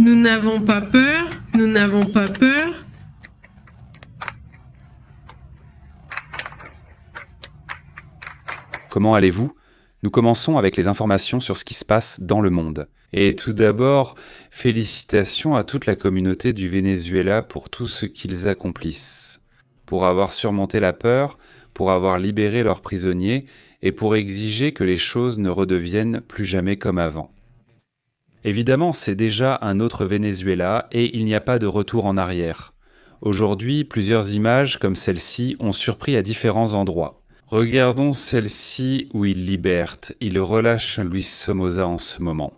Nous n'avons pas peur, nous n'avons pas peur. Comment allez-vous? Nous commençons avec les informations sur ce qui se passe dans le monde. Et tout d'abord, félicitations à toute la communauté du Venezuela pour tout ce qu'ils accomplissent. Pour avoir surmonté la peur, pour avoir libéré leurs prisonniers et pour exiger que les choses ne redeviennent plus jamais comme avant. Évidemment, c'est déjà un autre Venezuela et il n'y a pas de retour en arrière. Aujourd'hui, plusieurs images comme celle-ci ont surpris à différents endroits. Regardons celle-ci où il relâche Luis Somoza en ce moment.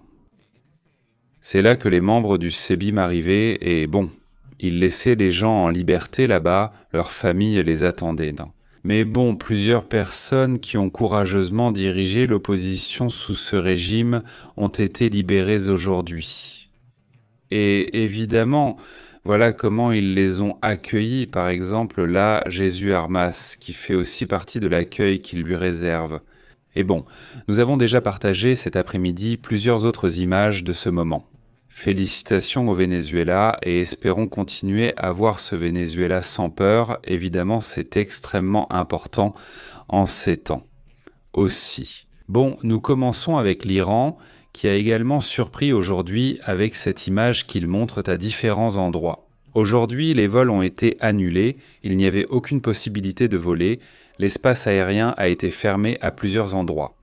C'est là que les membres du CEBIM arrivaient et bon, ils laissaient les gens en liberté là-bas, leurs familles les attendaient. Mais bon, plusieurs personnes qui ont courageusement dirigé l'opposition sous ce régime ont été libérées aujourd'hui. Et évidemment, voilà comment ils les ont accueillis, par exemple là, Jésus Armas, qui fait aussi partie de l'accueil qu'ils lui réservent. Et bon, nous avons déjà partagé cet après-midi plusieurs autres images de ce moment. Félicitations au Venezuela et espérons continuer à voir ce Venezuela sans peur. Évidemment, c'est extrêmement important en ces temps aussi. Bon, nous commençons avec l'Iran, qui a également surpris aujourd'hui avec cette image qu'il montre à différents endroits. Aujourd'hui, les vols ont été annulés, il n'y avait aucune possibilité de voler, l'espace aérien a été fermé à plusieurs endroits.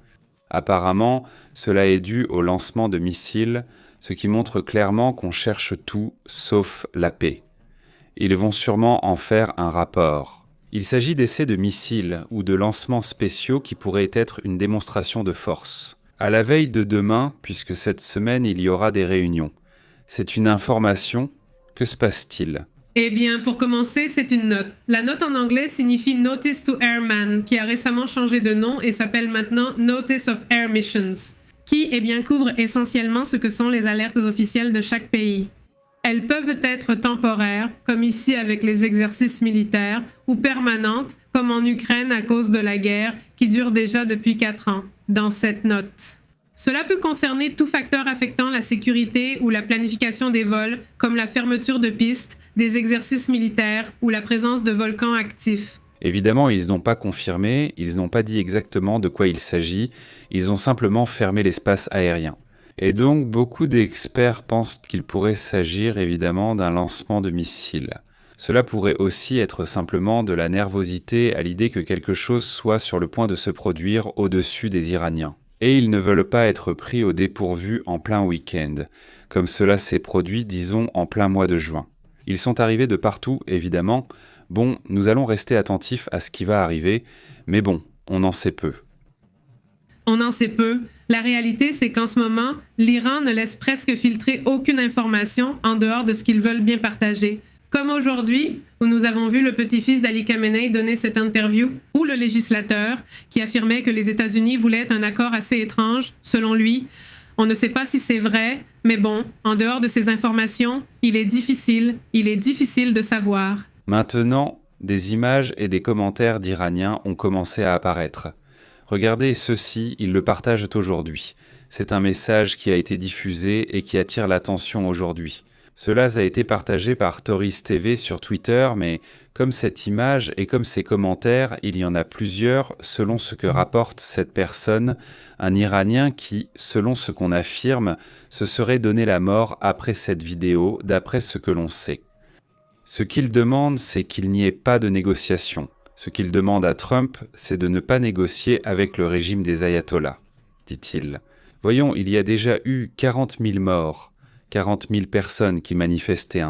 Apparemment, cela est dû au lancement de missiles, ce qui montre clairement qu'on cherche tout sauf la paix. Ils vont sûrement en faire un rapport. Il s'agit d'essais de missiles ou de lancements spéciaux qui pourraient être une démonstration de force. À la veille de demain, puisque cette semaine il y aura des réunions. C'est une information. Que se passe-t-il? Eh bien, pour commencer, c'est une note. La note en anglais signifie Notice to Airman, qui a récemment changé de nom et s'appelle maintenant Notice of Air Missions, qui couvre essentiellement ce que sont les alertes officielles de chaque pays. Elles peuvent être temporaires, comme ici avec les exercices militaires, ou permanentes, comme en Ukraine à cause de la guerre, qui dure déjà depuis 4 ans, dans cette note. Cela peut concerner tout facteur affectant la sécurité ou la planification des vols, comme la fermeture de pistes, des exercices militaires ou la présence de volcans actifs. Évidemment, ils n'ont pas confirmé, ils n'ont pas dit exactement de quoi il s'agit, ils ont simplement fermé l'espace aérien. Et donc, beaucoup d'experts pensent qu'il pourrait s'agir évidemment d'un lancement de missiles. Cela pourrait aussi être simplement de la nervosité à l'idée que quelque chose soit sur le point de se produire au-dessus des Iraniens. Et ils ne veulent pas être pris au dépourvu en plein week-end, comme cela s'est produit, disons, en plein mois de juin. Ils sont arrivés de partout, évidemment. Bon, nous allons rester attentifs à ce qui va arriver, mais bon, on en sait peu. On en sait peu. La réalité, c'est qu'en ce moment, l'Iran ne laisse presque filtrer aucune information en dehors de ce qu'ils veulent bien partager. Comme aujourd'hui, où nous avons vu le petit-fils d'Ali Khamenei donner cette interview, ou le législateur qui affirmait que les États-Unis voulaient un accord assez étrange, selon lui. On ne sait pas si c'est vrai, mais bon, en dehors de ces informations, il est difficile de savoir. Maintenant, des images et des commentaires d'Iraniens ont commencé à apparaître. Regardez ceci, ils le partagent aujourd'hui. C'est un message qui a été diffusé et qui attire l'attention aujourd'hui. Cela a été partagé par Toris TV sur Twitter, mais comme cette image et comme ces commentaires, il y en a plusieurs selon ce que rapporte cette personne, un Iranien qui, selon ce qu'on affirme, se serait donné la mort après cette vidéo, d'après ce que l'on sait. Ce qu'il demande, c'est qu'il n'y ait pas de négociation. Ce qu'il demande à Trump, c'est de ne pas négocier avec le régime des ayatollahs, dit-il. Voyons, il y a déjà eu 40 000 morts, 40 000 personnes qui manifestaient.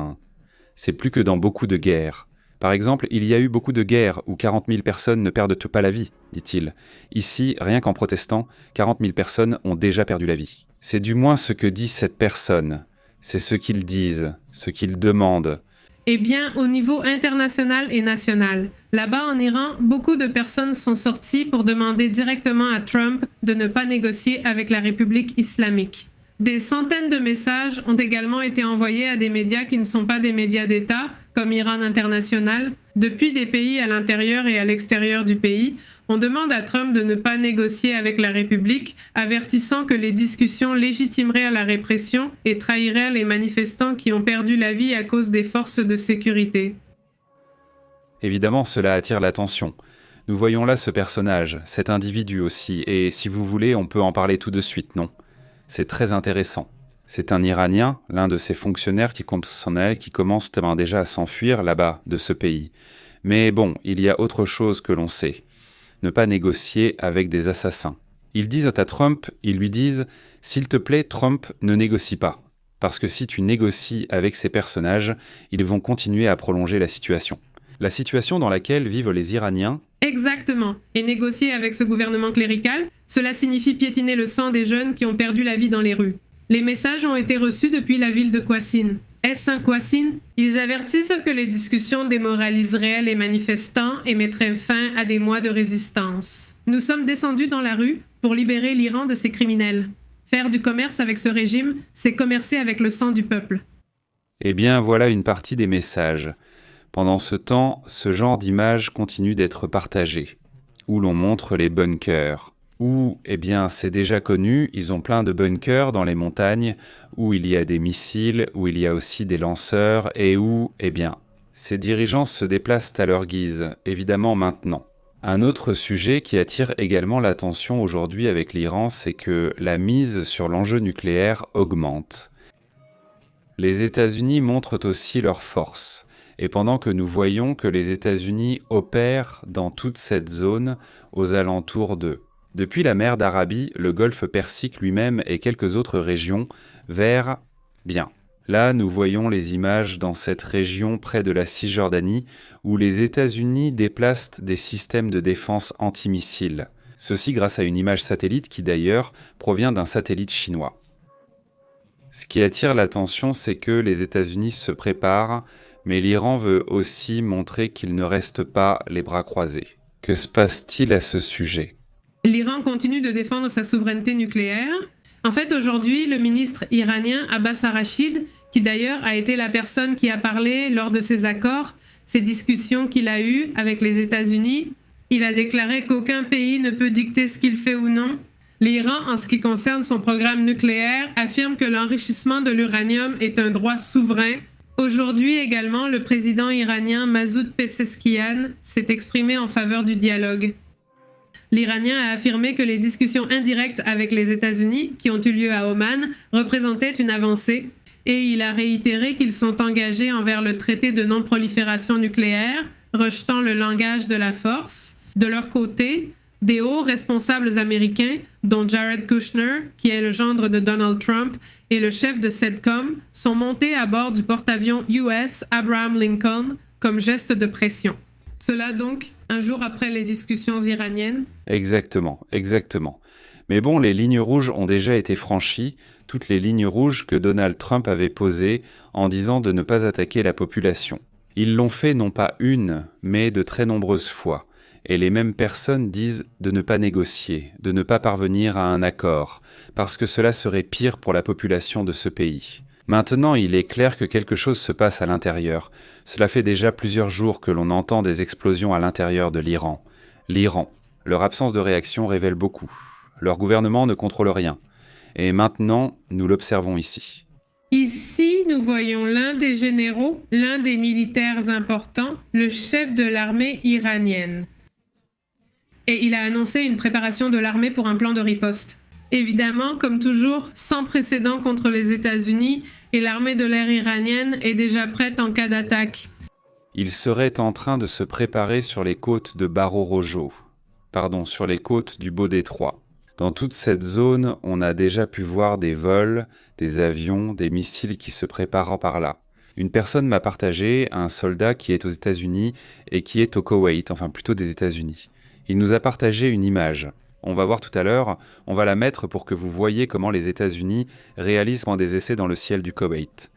C'est plus que dans beaucoup de guerres. Par exemple, il y a eu beaucoup de guerres où 40 000 personnes ne perdent pas la vie, dit-il. Ici, rien qu'en protestant, 40 000 personnes ont déjà perdu la vie. C'est du moins ce que dit cette personne. C'est ce qu'ils disent, ce qu'ils demandent. Eh bien, au niveau international et national, là-bas en Iran, beaucoup de personnes sont sorties pour demander directement à Trump de ne pas négocier avec la République islamique. Des centaines de messages ont également été envoyés à des médias qui ne sont pas des médias d'État, comme Iran International, depuis des pays à l'intérieur et à l'extérieur du pays, on demande à Trump de ne pas négocier avec la République, avertissant que les discussions légitimeraient la répression et trahiraient les manifestants qui ont perdu la vie à cause des forces de sécurité. Évidemment, cela attire l'attention. Nous voyons là ce personnage, cet individu aussi, et si vous voulez, on peut en parler tout de suite, non? C'est très intéressant. C'est un Iranien, l'un de ces fonctionnaires qui commencent déjà à s'enfuir là-bas de ce pays. Mais bon, il y a autre chose que l'on sait. Ne pas négocier avec des assassins. Ils disent à Trump, ils lui disent « S'il te plaît, Trump, ne négocie pas. Parce que si tu négocies avec ces personnages, ils vont continuer à prolonger la situation. » La situation dans laquelle vivent les Iraniens. Exactement. Et négocier avec ce gouvernement clérical, cela signifie piétiner le sang des jeunes qui ont perdu la vie dans les rues. Les messages ont été reçus depuis la ville de Qasim. Est-ce un Qasim? Ils avertissent que les discussions démoraliseraient les manifestants et mettraient fin à des mois de résistance. Nous sommes descendus dans la rue pour libérer l'Iran de ses criminels. Faire du commerce avec ce régime, c'est commercer avec le sang du peuple. Eh bien, voilà une partie des messages. Pendant ce temps, ce genre d'image continue d'être partagé, où l'on montre les bunkers, où, eh bien, c'est déjà connu, ils ont plein de bunkers dans les montagnes, où il y a des missiles, où il y a aussi des lanceurs, et où, eh bien, ces dirigeants se déplacent à leur guise, évidemment maintenant. Un autre sujet qui attire également l'attention aujourd'hui avec l'Iran, c'est que la mise sur l'enjeu nucléaire augmente. Les États-Unis montrent aussi leur force. Et pendant que nous voyons que les États-Unis opèrent dans toute cette zone aux alentours d'eux, depuis la mer d'Arabie, le golfe Persique lui-même et quelques autres régions, vers... Bien, là nous voyons les images dans cette région près de la Cisjordanie où les États-Unis déplacent des systèmes de défense antimissiles. Ceci grâce à une image satellite qui d'ailleurs provient d'un satellite chinois. Ce qui attire l'attention, c'est que les États-Unis se préparent, mais l'Iran veut aussi montrer qu'il ne reste pas les bras croisés. Que se passe-t-il à ce sujet? L'Iran continue de défendre sa souveraineté nucléaire. En fait, aujourd'hui, le ministre iranien Abbas Arachid, qui d'ailleurs a été la personne qui a parlé lors de ces accords, ces discussions qu'il a eues avec les États-Unis, il a déclaré qu'aucun pays ne peut dicter ce qu'il fait ou non. L'Iran, en ce qui concerne son programme nucléaire, affirme que l'enrichissement de l'uranium est un droit souverain. Aujourd'hui également, le président iranien Masoud Pezeshkian s'est exprimé en faveur du dialogue. L'Iranien a affirmé que les discussions indirectes avec les États-Unis, qui ont eu lieu à Oman, représentaient une avancée, et il a réitéré qu'ils sont engagés envers le traité de non-prolifération nucléaire, rejetant le langage de la force. De leur côté, des hauts responsables américains, dont Jared Kushner, qui est le gendre de Donald Trump, et le chef de CENTCOM, sont montés à bord du porte-avions US Abraham Lincoln comme geste de pression. Cela donc, un jour après les discussions iraniennes? Exactement. Mais bon, les lignes rouges ont déjà été franchies, toutes les lignes rouges que Donald Trump avait posées en disant de ne pas attaquer la population. Ils l'ont fait non pas une, mais de très nombreuses fois. Et les mêmes personnes disent de ne pas négocier, de ne pas parvenir à un accord, parce que cela serait pire pour la population de ce pays. Maintenant, il est clair que quelque chose se passe à l'intérieur. Cela fait déjà plusieurs jours que l'on entend des explosions à l'intérieur de l'Iran. L'Iran, leur absence de réaction révèle beaucoup. Leur gouvernement ne contrôle rien. Et maintenant, nous l'observons ici. Ici, nous voyons l'un des généraux, l'un des militaires importants, le chef de l'armée iranienne. Et il a annoncé une préparation de l'armée pour un plan de riposte. Évidemment, comme toujours, sans précédent contre les États-Unis, et l'armée de l'air iranienne est déjà prête en cas d'attaque. Il serait en train de se préparer sur les côtes de Barorojo, sur les côtes du Beau-Détroit. Dans toute cette zone, on a déjà pu voir des vols, des avions, des missiles qui se préparent par là. Une personne m'a partagé un soldat qui est aux États-Unis et qui est au Koweït, enfin plutôt des États-Unis. Il nous a partagé une image. On va voir tout à l'heure, on va la mettre pour que vous voyez comment les États-Unis réalisent des essais dans le ciel du Koweït.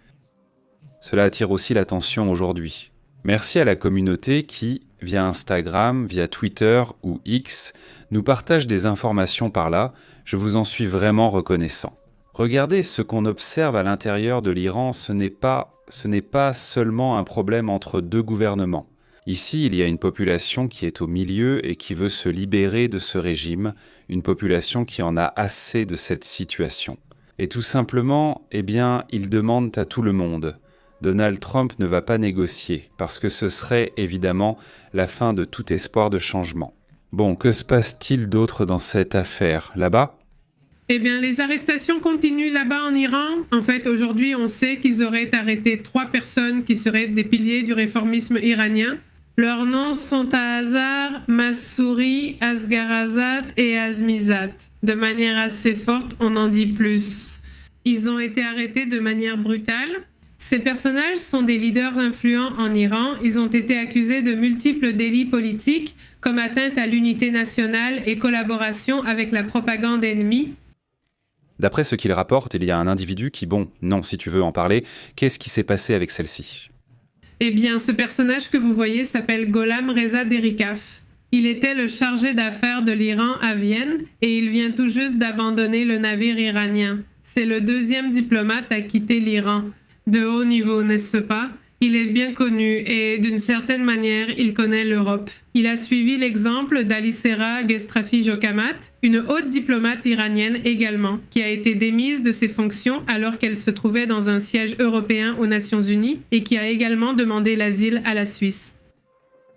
Cela attire aussi l'attention aujourd'hui. Merci à la communauté qui, via Instagram, via Twitter ou X, nous partage des informations par là. Je vous en suis vraiment reconnaissant. Regardez ce qu'on observe à l'intérieur de l'Iran, ce n'est pas seulement un problème entre deux gouvernements. Ici, il y a une population qui est au milieu et qui veut se libérer de ce régime, une population qui en a assez de cette situation. Et tout simplement, ils demandent à tout le monde. Donald Trump ne va pas négocier, parce que ce serait évidemment la fin de tout espoir de changement. Bon, que se passe-t-il d'autre dans cette affaire, là-bas ? Eh bien, les arrestations continuent là-bas en Iran. En fait, aujourd'hui, on sait qu'ils auraient arrêté 3 personnes qui seraient des piliers du réformisme iranien. Leurs noms sont Azar, Massouri, Asgharazat et Azmizat. De manière assez forte, on en dit plus. Ils ont été arrêtés de manière brutale. Ces personnages sont des leaders influents en Iran. Ils ont été accusés de multiples délits politiques, comme atteinte à l'unité nationale et collaboration avec la propagande ennemie. D'après ce qu'il rapporte, il y a un individu qui, non, si tu veux en parler, qu'est-ce qui s'est passé avec celle-ci ? Eh bien, ce personnage que vous voyez s'appelle Gholam Reza Derikaf. Il était le chargé d'affaires de l'Iran à Vienne et il vient tout juste d'abandonner le navire iranien. C'est le 2e diplomate à quitter l'Iran. De haut niveau, n'est-ce pas ? Il est bien connu et d'une certaine manière, il connaît l'Europe. Il a suivi l'exemple d'Alisera Gestrafi-Jokamat, une haute diplomate iranienne également, qui a été démise de ses fonctions alors qu'elle se trouvait dans un siège européen aux Nations Unies et qui a également demandé l'asile à la Suisse.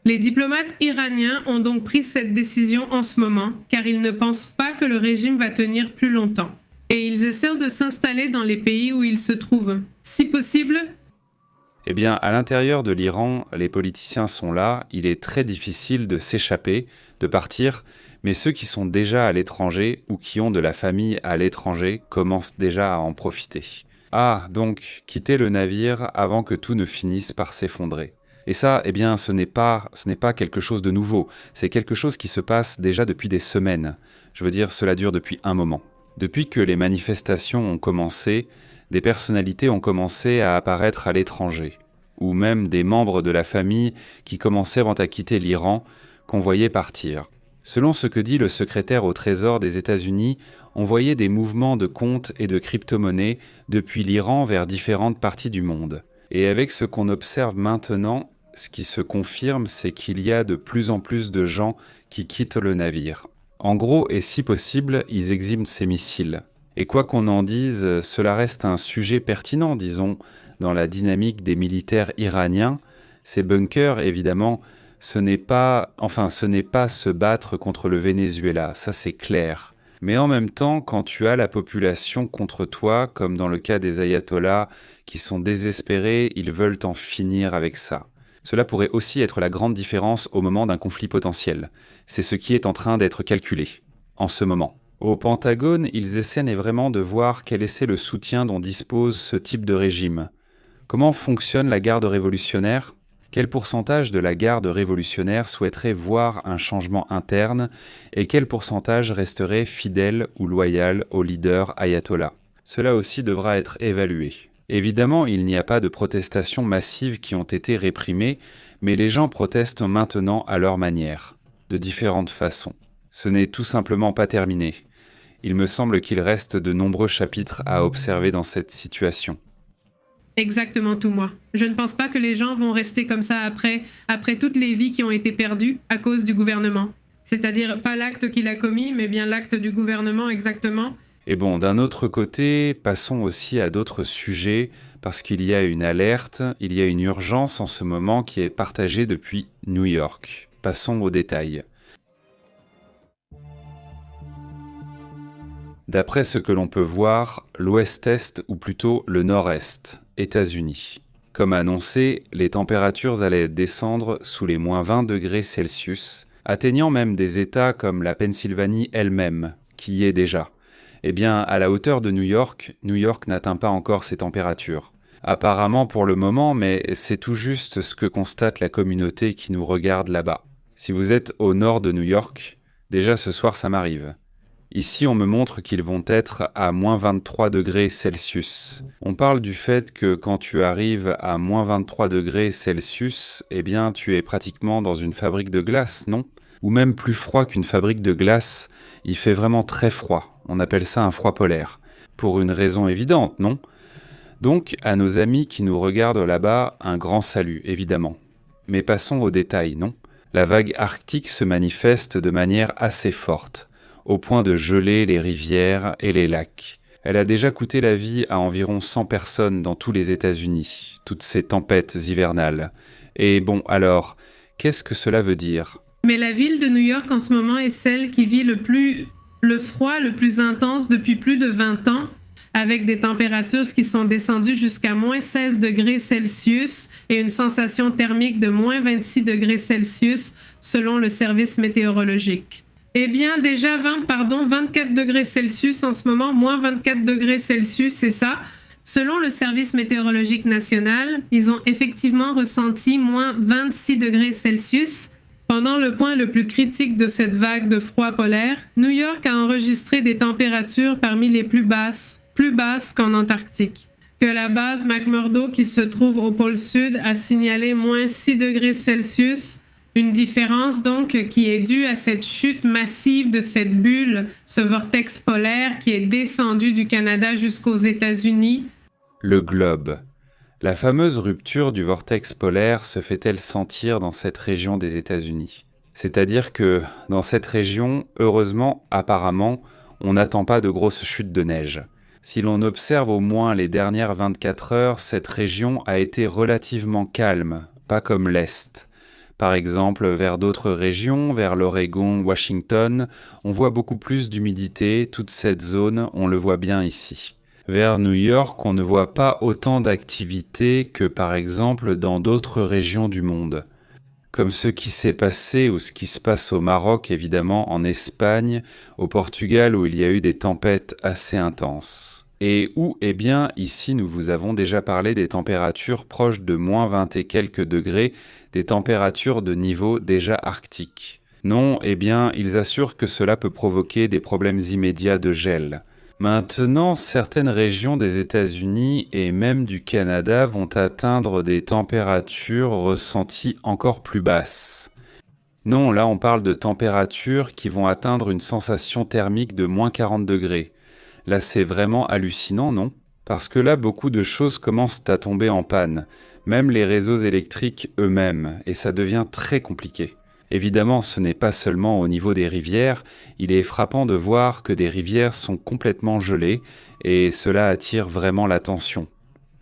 Les diplomates iraniens ont donc pris cette décision en ce moment, car ils ne pensent pas que le régime va tenir plus longtemps. Et ils essaient de s'installer dans les pays où ils se trouvent. Si possible, Eh bien, à l'intérieur de l'Iran, les politiciens sont là, il est très difficile de s'échapper, de partir, mais ceux qui sont déjà à l'étranger ou qui ont de la famille à l'étranger commencent déjà à en profiter. Ah, donc, quitter le navire avant que tout ne finisse par s'effondrer. Et ça, ce n'est pas quelque chose de nouveau, c'est quelque chose qui se passe déjà depuis des semaines. Je veux dire, cela dure depuis un moment. Depuis que les manifestations ont commencé, des personnalités ont commencé à apparaître à l'étranger, ou même des membres de la famille qui commençaient à quitter l'Iran, qu'on voyait partir. Selon ce que dit le secrétaire au Trésor des États-Unis, on voyait des mouvements de comptes et de crypto-monnaies depuis l'Iran vers différentes parties du monde. Et avec ce qu'on observe maintenant, ce qui se confirme, c'est qu'il y a de plus en plus de gens qui quittent le navire. En gros, et si possible, ils eximent ces missiles. Et quoi qu'on en dise, cela reste un sujet pertinent, disons, dans la dynamique des militaires iraniens. Ces bunkers, évidemment, ce n'est pas se battre contre le Venezuela, ça c'est clair. Mais en même temps, quand tu as la population contre toi, comme dans le cas des ayatollahs, qui sont désespérés, ils veulent en finir avec ça. Cela pourrait aussi être la grande différence au moment d'un conflit potentiel. C'est ce qui est en train d'être calculé, en ce moment. Au Pentagone, ils essaient vraiment de voir quel est le soutien dont dispose ce type de régime. Comment fonctionne la garde révolutionnaire ? Quel pourcentage de la garde révolutionnaire souhaiterait voir un changement interne et quel pourcentage resterait fidèle ou loyal au leader ayatollah ? Cela aussi devra être évalué. Évidemment, il n'y a pas de protestations massives qui ont été réprimées, mais les gens protestent maintenant à leur manière, de différentes façons. Ce n'est tout simplement pas terminé. Il me semble qu'il reste de nombreux chapitres à observer dans cette situation. Exactement tout, moi. Je ne pense pas que les gens vont rester comme ça après toutes les vies qui ont été perdues à cause du gouvernement. C'est-à-dire pas l'acte qu'il a commis, mais bien l'acte du gouvernement exactement. Et bon, d'un autre côté, passons aussi à d'autres sujets, parce qu'il y a une alerte, il y a une urgence en ce moment qui est partagée depuis New York. Passons aux détails. D'après ce que l'on peut voir, l'ouest-est, ou plutôt le nord-est, États-Unis. Comme annoncé, les températures allaient descendre sous les moins 20 degrés Celsius, atteignant même des États comme la Pennsylvanie elle-même, qui y est déjà. Eh bien, à la hauteur de New York n'atteint pas encore ces températures. Apparemment pour le moment, mais c'est tout juste ce que constate la communauté qui nous regarde là-bas. Si vous êtes au nord de New York, déjà ce soir ça m'arrive. Ici, on me montre qu'ils vont être à moins 23 degrés Celsius. On parle du fait que quand tu arrives à moins 23 degrés Celsius, eh bien, tu es pratiquement dans une fabrique de glace, non ? Ou même plus froid qu'une fabrique de glace, il fait vraiment très froid. On appelle ça un froid polaire. Pour une raison évidente, non? Donc, à nos amis qui nous regardent là-bas, un grand salut, évidemment. Mais passons aux détails, non? La vague arctique se manifeste de manière assez forte, au point de geler les rivières et les lacs. Elle a déjà coûté la vie à environ 100 personnes dans tous les États-Unis, toutes ces tempêtes hivernales. Et bon, alors, qu'est-ce que cela veut dire? Mais la ville de New York en ce moment est celle qui vit le froid le plus intense depuis plus de 20 ans, avec des températures qui sont descendues jusqu'à moins 16 degrés Celsius et une sensation thermique de moins 26 degrés Celsius selon le service météorologique. Eh bien, déjà 24 degrés Celsius en ce moment, moins 24 degrés Celsius, c'est ça. Selon le service météorologique national, ils ont effectivement ressenti moins 26 degrés Celsius. Pendant le point le plus critique de cette vague de froid polaire, New York a enregistré des températures parmi les plus basses qu'en Antarctique. Que la base McMurdo qui se trouve au pôle sud a signalé moins 6 degrés Celsius, une différence donc qui est due à cette chute massive de cette bulle, ce vortex polaire qui est descendu du Canada jusqu'aux États-Unis. Le globe. La fameuse rupture du vortex polaire se fait-elle sentir dans cette région des États-Unis? C'est-à-dire que dans cette région, heureusement, apparemment, on n'attend pas de grosses chutes de neige. Si l'on observe au moins les dernières 24 heures, cette région a été relativement calme, pas comme l'Est. Par exemple, vers d'autres régions, vers l'Oregon, Washington, on voit beaucoup plus d'humidité, toute cette zone, on le voit bien ici. Vers New York, on ne voit pas autant d'activité que par exemple dans d'autres régions du monde. Comme ce qui s'est passé ou ce qui se passe au Maroc, évidemment, en Espagne, au Portugal où il y a eu des tempêtes assez intenses. Et où, eh bien, ici nous vous avons déjà parlé des températures proches de moins 20 et quelques degrés, des températures de niveau déjà arctique. Non, eh bien, ils assurent que cela peut provoquer des problèmes immédiats de gel. Maintenant, certaines régions des États-Unis et même du Canada vont atteindre des températures ressenties encore plus basses. Non, là on parle de températures qui vont atteindre une sensation thermique de moins 40 degrés. Là c'est vraiment hallucinant, non? Parce que là beaucoup de choses commencent à tomber en panne, même les réseaux électriques eux-mêmes, et ça devient très compliqué. Évidemment, ce n'est pas seulement au niveau des rivières, il est frappant de voir que des rivières sont complètement gelées et cela attire vraiment l'attention,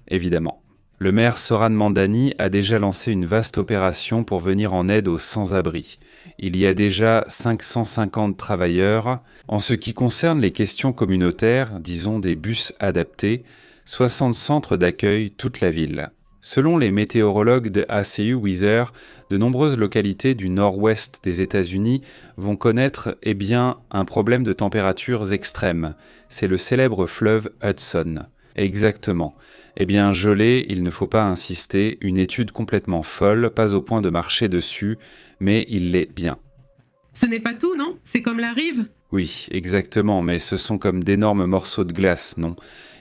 évidemment. Le maire Zoran Mandani a déjà lancé une vaste opération pour venir en aide aux sans-abri. Il y a déjà 550 travailleurs. En ce qui concerne les questions communautaires, disons des bus adaptés, 60 centres d'accueil toute la ville. Selon les météorologues de ACU Weather, de nombreuses localités du nord-ouest des États-Unis vont connaître un problème de températures extrêmes. C'est le célèbre fleuve Hudson. Exactement. Gelé, il ne faut pas insister, une étude complètement folle, pas au point de marcher dessus, mais il l'est bien. Ce n'est pas tout, non? C'est comme la rive? Oui, exactement, mais ce sont comme d'énormes morceaux de glace, non?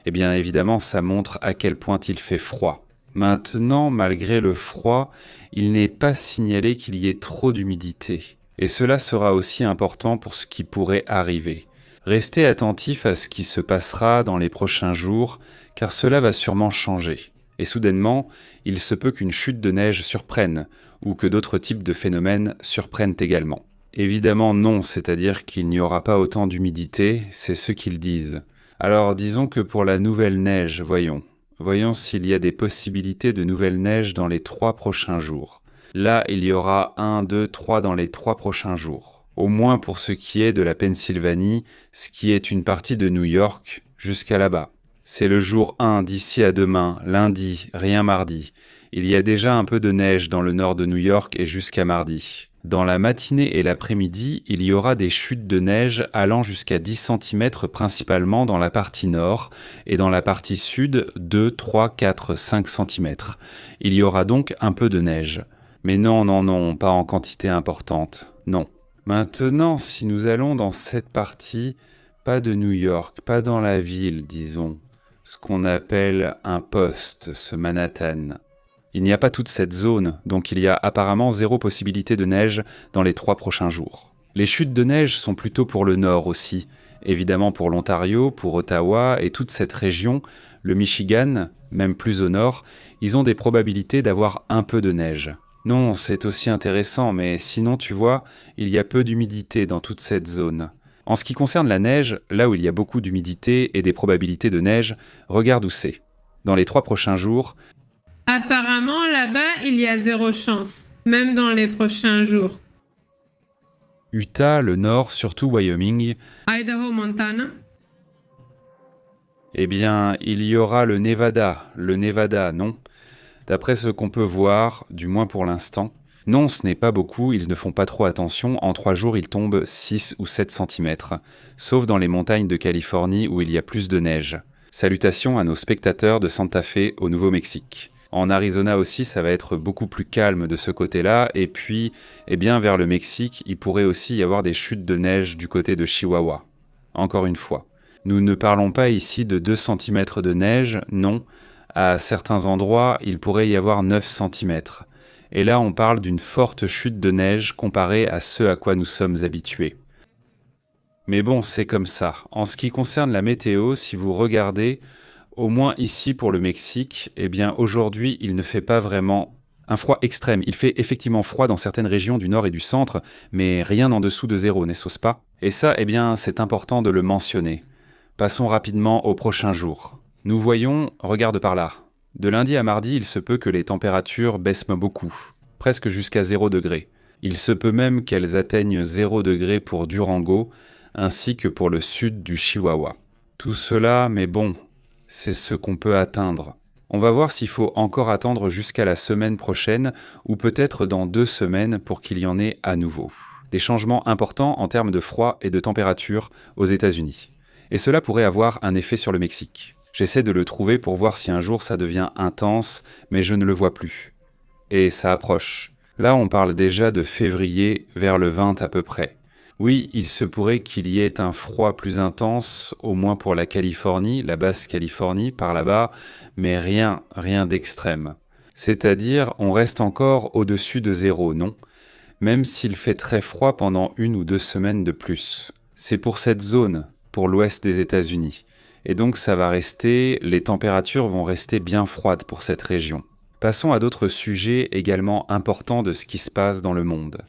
Évidemment, ça montre à quel point il fait froid. Maintenant, malgré le froid, il n'est pas signalé qu'il y ait trop d'humidité. Et cela sera aussi important pour ce qui pourrait arriver. Restez attentifs à ce qui se passera dans les prochains jours, car cela va sûrement changer. Et soudainement, il se peut qu'une chute de neige surprenne, ou que d'autres types de phénomènes surprennent également. Évidemment non, c'est-à-dire qu'il n'y aura pas autant d'humidité, c'est ce qu'ils disent. Alors disons que pour la nouvelle neige, voyons s'il y a des possibilités de nouvelle neige dans les 3 prochains jours. Là, il y aura 1, 2, 3 dans les 3 prochains jours. Au moins pour ce qui est de la Pennsylvanie, ce qui est une partie de New York, jusqu'à là-bas. C'est le jour 1 d'ici à demain, lundi, rien mardi. Il y a déjà un peu de neige dans le nord de New York et jusqu'à mardi. Dans la matinée et l'après-midi, il y aura des chutes de neige allant jusqu'à 10 cm principalement dans la partie nord et dans la partie sud 2, 3, 4, 5 cm. Il y aura donc un peu de neige. Mais non, pas en quantité importante, non. Maintenant, si nous allons dans cette partie, pas de New York, pas dans la ville, disons, ce qu'on appelle un poste, ce Manhattan. Il n'y a pas toute cette zone, donc il y a apparemment 0 possibilité de neige dans les 3 prochains jours. Les chutes de neige sont plutôt pour le nord aussi, Évidemment pour l'Ontario, pour Ottawa et toute cette région, le Michigan, même plus au nord, ils ont des probabilités d'avoir un peu de neige. Non, c'est aussi intéressant, mais sinon tu vois, il y a peu d'humidité dans toute cette zone. En ce qui concerne la neige, là où il y a beaucoup d'humidité et des probabilités de neige, regarde où c'est. Dans les 3 prochains jours, Apparemment, là-bas, il y a 0 chance, même dans les prochains jours. Utah, le nord, surtout Wyoming, Idaho, Montana. eh bien, il y aura le Nevada, non? D'après ce qu'on peut voir, du moins pour l'instant. Non, ce n'est pas beaucoup, ils ne font pas trop attention, en 3 jours il tombe 6 ou 7 cm, sauf dans les montagnes de Californie où il y a plus de neige. Salutations à nos spectateurs de Santa Fe au Nouveau-Mexique. En Arizona aussi, ça va être beaucoup plus calme de ce côté-là, et puis, eh bien, vers le Mexique, il pourrait aussi y avoir des chutes de neige du côté de Chihuahua. Encore une fois. Nous ne parlons pas ici de 2 cm de neige, non. À certains endroits, il pourrait y avoir 9 cm. Et là, on parle d'une forte chute de neige comparée à ce à quoi nous sommes habitués. Mais bon, c'est comme ça. En ce qui concerne la météo, si vous regardez, au moins ici pour le Mexique, eh bien aujourd'hui, il ne fait pas vraiment un froid extrême. Il fait effectivement froid dans certaines régions du nord et du centre, mais rien en dessous de 0, n'est-ce pas? Et ça, eh bien, c'est important de le mentionner. Passons rapidement aux prochains jours. Nous voyons, regarde par là. De lundi à mardi, il se peut que les températures baissent beaucoup, presque jusqu'à 0 degré. Il se peut même qu'elles atteignent 0 degré pour Durango, ainsi que pour le sud du Chihuahua. Tout cela, mais bon, c'est ce qu'on peut atteindre. On va voir s'il faut encore attendre jusqu'à la semaine prochaine, ou peut-être dans 2 semaines pour qu'il y en ait à nouveau. Des changements importants en termes de froid et de température aux États-Unis. Et cela pourrait avoir un effet sur le Mexique. J'essaie de le trouver pour voir si un jour ça devient intense, mais je ne le vois plus. Et ça approche. Là, on parle déjà de février, vers le 20 à peu près. Oui, il se pourrait qu'il y ait un froid plus intense, au moins pour la Californie, la basse Californie, par là-bas, mais rien d'extrême. C'est-à-dire, on reste encore au-dessus de 0, non? Même s'il fait très froid pendant 1 ou 2 semaines de plus. C'est pour cette zone, pour l'ouest des États-Unis. Et donc ça va rester, les températures vont rester bien froides pour cette région. Passons à d'autres sujets également importants de ce qui se passe dans le monde.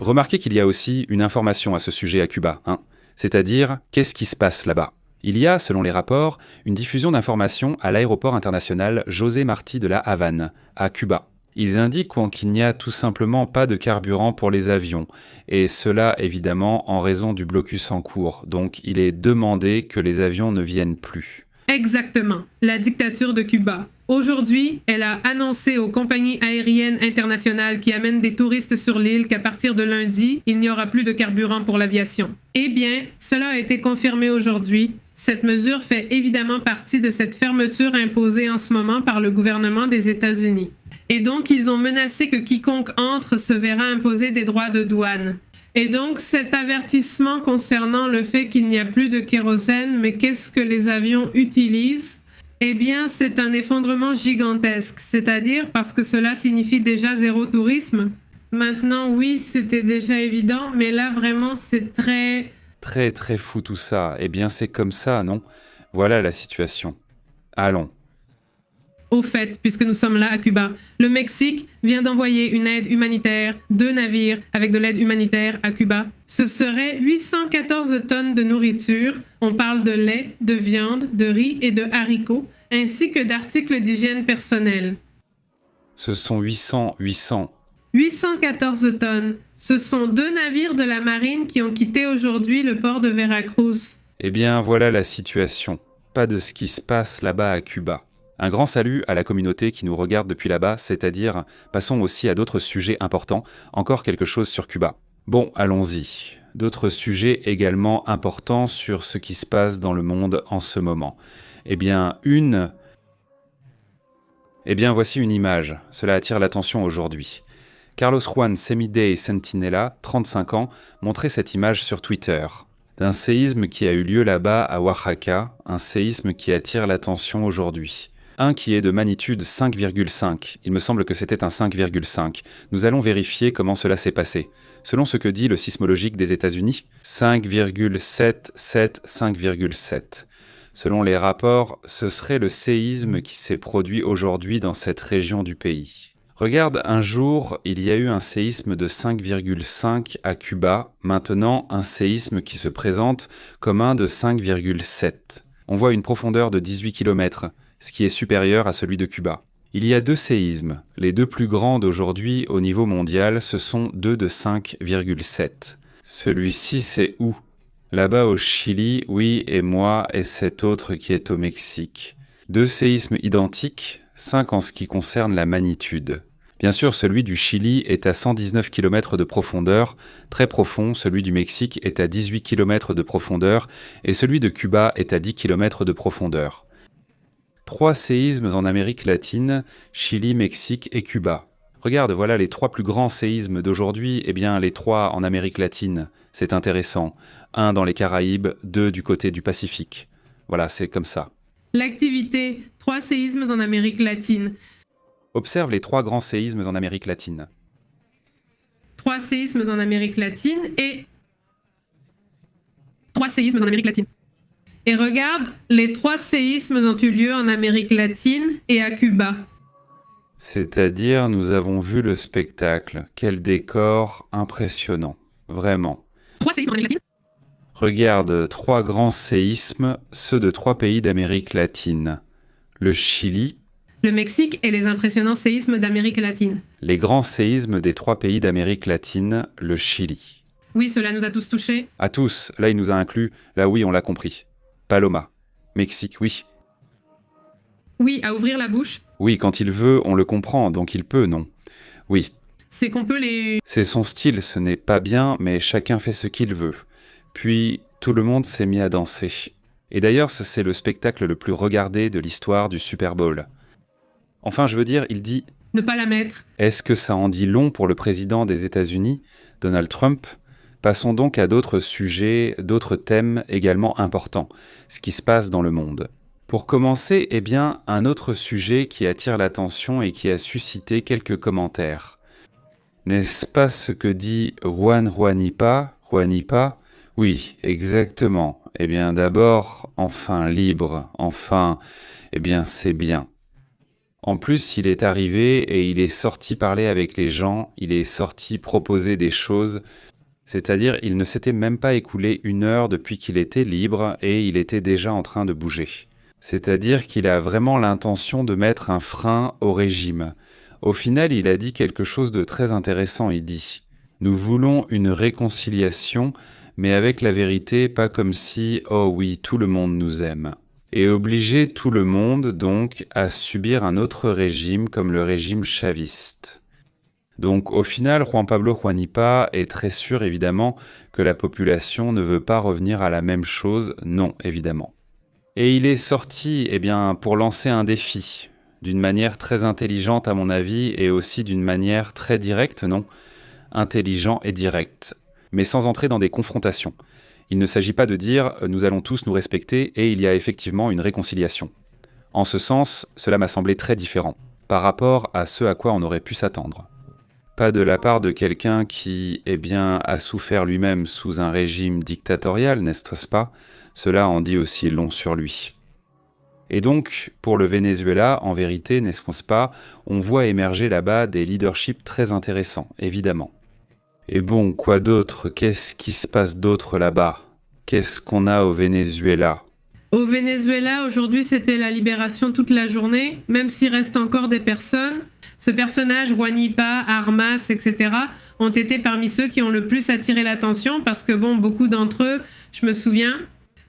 Remarquez qu'il y a aussi une information à ce sujet à Cuba, c'est-à-dire qu'est-ce qui se passe là-bas. Il y a, selon les rapports, une diffusion d'informations à l'aéroport international José Martí de la Havane, à Cuba. Ils indiquent qu'il n'y a tout simplement pas de carburant pour les avions, et cela évidemment en raison du blocus en cours, donc il est demandé que les avions ne viennent plus. Exactement, la dictature de Cuba. Aujourd'hui, elle a annoncé aux compagnies aériennes internationales qui amènent des touristes sur l'île qu'à partir de lundi, il n'y aura plus de carburant pour l'aviation. Eh bien, cela a été confirmé aujourd'hui. Cette mesure fait évidemment partie de cette fermeture imposée en ce moment par le gouvernement des États-Unis. Et donc, ils ont menacé que quiconque entre se verra imposer des droits de douane. Et donc, cet avertissement concernant le fait qu'il n'y a plus de kérosène, mais qu'est-ce que les avions utilisent? Eh bien, c'est un effondrement gigantesque, c'est-à-dire parce que cela signifie déjà 0 tourisme. Maintenant, oui, c'était déjà évident, mais là, vraiment, c'est très Très fou tout ça. Eh bien, c'est comme ça, non? Voilà la situation. Allons. Au fait, puisque nous sommes là à Cuba, le Mexique vient d'envoyer une aide humanitaire, 2 navires avec de l'aide humanitaire à Cuba. Ce serait 814 tonnes de nourriture. On parle de lait, de viande, de riz et de haricots, ainsi que d'articles d'hygiène personnelle. Ce sont 814 tonnes. Ce sont 2 navires de la marine qui ont quitté aujourd'hui le port de Veracruz. Eh bien, voilà la situation. Pas de ce qui se passe là-bas à Cuba. Un grand salut à la communauté qui nous regarde depuis là-bas, c'est-à-dire, passons aussi à d'autres sujets importants, encore quelque chose sur Cuba. Bon, allons-y. D'autres sujets également importants sur ce qui se passe dans le monde en ce moment. Eh bien, une Eh bien, voici une image. Cela attire l'attention aujourd'hui. Carlos Juan Semidey Centinela, 35 ans, montrait cette image sur Twitter. D'un séisme qui a eu lieu là-bas à Oaxaca, un séisme qui attire l'attention aujourd'hui. Un qui est de magnitude 5,5. Il me semble que c'était un 5,5. Nous allons vérifier comment cela s'est passé. Selon ce que dit le sismologique des États-Unis, 5,77, 5,7. Selon les rapports, ce serait le séisme qui s'est produit aujourd'hui dans cette région du pays. Regarde, un jour, il y a eu un séisme de 5,5 à Cuba, maintenant un séisme qui se présente comme un de 5,7. On voit une profondeur de 18 km, ce qui est supérieur à celui de Cuba. Il y a 2 séismes. Les 2 plus grands d'aujourd'hui au niveau mondial, ce sont 2 de 5,7. Celui-ci, c'est où ? Là-bas au Chili, oui, et moi, et cet autre qui est au Mexique. 2 séismes identiques, 5 en ce qui concerne la magnitude. Bien sûr, celui du Chili est à 119 km de profondeur, très profond, celui du Mexique est à 18 km de profondeur, et celui de Cuba est à 10 km de profondeur. 3 séismes en Amérique latine, Chili, Mexique et Cuba. Regarde, voilà les 3 plus grands séismes d'aujourd'hui, eh bien les 3 en Amérique latine, c'est intéressant. 1 dans les Caraïbes, 2 du côté du Pacifique. Voilà, c'est comme ça. L'activité, 3 séismes en Amérique latine. Observe les 3 grands séismes en Amérique latine. 3 séismes en Amérique latine et 3 séismes en Amérique latine. Et regarde, les 3 séismes ont eu lieu en Amérique latine et à Cuba. C'est-à-dire, nous avons vu le spectacle. Quel décor impressionnant. Vraiment. 3 séismes en Amérique latine. Regarde, 3 grands séismes, ceux de 3 pays d'Amérique latine. Le Chili, Le Mexique et les impressionnants séismes d'Amérique latine. les grands séismes des 3 pays d'Amérique latine, le Chili. Oui, cela nous a tous touchés. À tous, là il nous a inclus, là oui on l'a compris. Paloma. Mexique, oui. Oui, à ouvrir la bouche. Oui, quand il veut, on le comprend, donc il peut, non. Oui. C'est qu'on peut les... C'est son style, ce n'est pas bien, mais chacun fait ce qu'il veut. Puis, tout le monde s'est mis à danser. Et d'ailleurs, c'est le spectacle le plus regardé de l'histoire du Super Bowl. Enfin, je veux dire, il dit Ne pas la mettre. Est-ce que ça en dit long pour le président des États-Unis, Donald Trump ? Passons donc à d'autres sujets, d'autres thèmes également importants, ce qui se passe dans le monde. Pour commencer, eh bien, un autre sujet qui attire l'attention et qui a suscité quelques commentaires. N'est-ce pas ce que dit Juan Juanipa ? Oui, exactement. Eh bien, d'abord, enfin libre, enfin, eh bien, c'est bien. En plus, il est arrivé et il est sorti parler avec les gens, il est sorti proposer des choses, c'est-à-dire il ne s'était même pas écoulé 1 heure depuis qu'il était libre et il était déjà en train de bouger. C'est-à-dire qu'il a vraiment l'intention de mettre un frein au régime. Au final, il a dit quelque chose de très intéressant, il dit « Nous voulons une réconciliation, mais avec la vérité, pas comme si « Oh oui, tout le monde nous aime ». Et obliger tout le monde, donc, à subir un autre régime comme le régime chaviste. Donc, au final, Juan Pablo Juanipa est très sûr, évidemment, que la population ne veut pas revenir à la même chose, non, évidemment. Et il est sorti, eh bien, pour lancer un défi, d'une manière très intelligente à mon avis, et aussi d'une manière très directe, non ? Intelligent et direct, mais sans entrer dans des confrontations. Il ne s'agit pas de dire « nous allons tous nous respecter » et il y a effectivement une réconciliation. En ce sens, cela m'a semblé très différent, par rapport à ce à quoi on aurait pu s'attendre. Pas de la part de quelqu'un qui, eh bien, a souffert lui-même sous un régime dictatorial, n'est-ce pas ? Cela en dit aussi long sur lui. Et donc, pour le Venezuela, en vérité, n'est-ce pas, on voit émerger là-bas des leaderships très intéressants, évidemment. Et bon, quoi d'autre ? Qu'est-ce qui se passe d'autre là-bas ? Qu'est-ce qu'on a au Venezuela ? Au Venezuela, aujourd'hui, c'était la libération toute la journée, même s'il reste encore des personnes. Ce personnage, Juanipa, Armas, etc., ont été parmi ceux qui ont le plus attiré l'attention parce que, bon, beaucoup d'entre eux, je me souviens,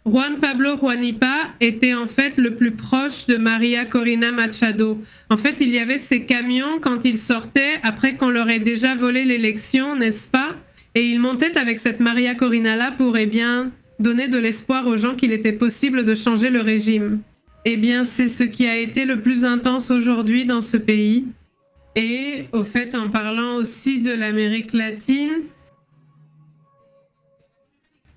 Juan Pablo Juanipa était en fait le plus proche de Maria Corina Machado. En fait, il y avait ces camions quand ils sortaient, après qu'on leur ait déjà volé l'élection, n'est-ce pas ? Et ils montaient avec cette Maria Corina-là pour, eh bien, donner de l'espoir aux gens qu'il était possible de changer le régime. Eh bien, c'est ce qui a été le plus intense aujourd'hui dans ce pays. Et au fait, en parlant aussi de l'Amérique latine,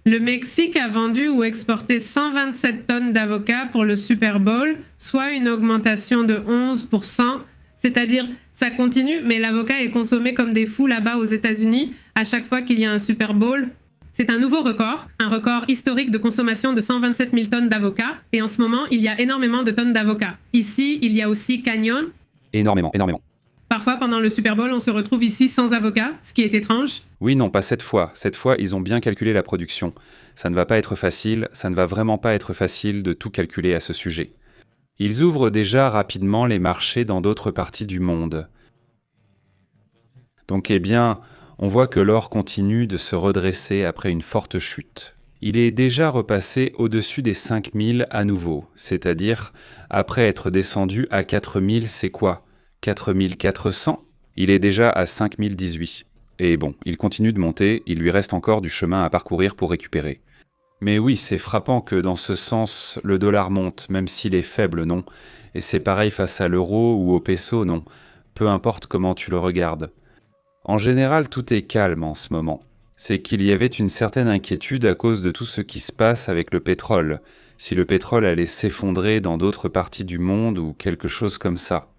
le Mexique a vendu ou exporté 127 tonnes d'avocats pour le Super Bowl, soit une augmentation de 11%. C'est-à-dire, ça continue, mais l'avocat est consommé comme des fous là-bas aux États-Unis à chaque fois qu'il y a un Super Bowl. C'est un nouveau record, un record historique de consommation de 127 000 tonnes d'avocats. Et en ce moment, il y a énormément de tonnes d'avocats. Ici, il y a aussi Canyon. Énormément. Parfois, pendant le Super Bowl, on se retrouve ici sans avocat, ce qui est étrange. Oui, non, pas cette fois. Cette fois, ils ont bien calculé la production. Ça ne va pas être facile, ça ne va vraiment pas être facile de tout calculer à ce sujet. Ils ouvrent déjà rapidement les marchés dans d'autres parties du monde. Donc, eh bien, on voit que l'or continue de se redresser après une forte chute. Il est déjà repassé au-dessus des 5000 à nouveau, c'est-à-dire après être descendu à 4000, c'est quoi ? 4400 ? Il est déjà à 5018. Et bon, il continue de monter, il lui reste encore du chemin à parcourir pour récupérer. Mais oui, c'est frappant que dans ce sens, le dollar monte, même s'il est faible, non ? Et c'est pareil face à l'euro ou au peso, non ? Peu importe comment tu le regardes. En général, tout est calme en ce moment. C'est qu'il y avait une certaine inquiétude à cause de tout ce qui se passe avec le pétrole, si le pétrole allait s'effondrer dans d'autres parties du monde ou quelque chose comme ça.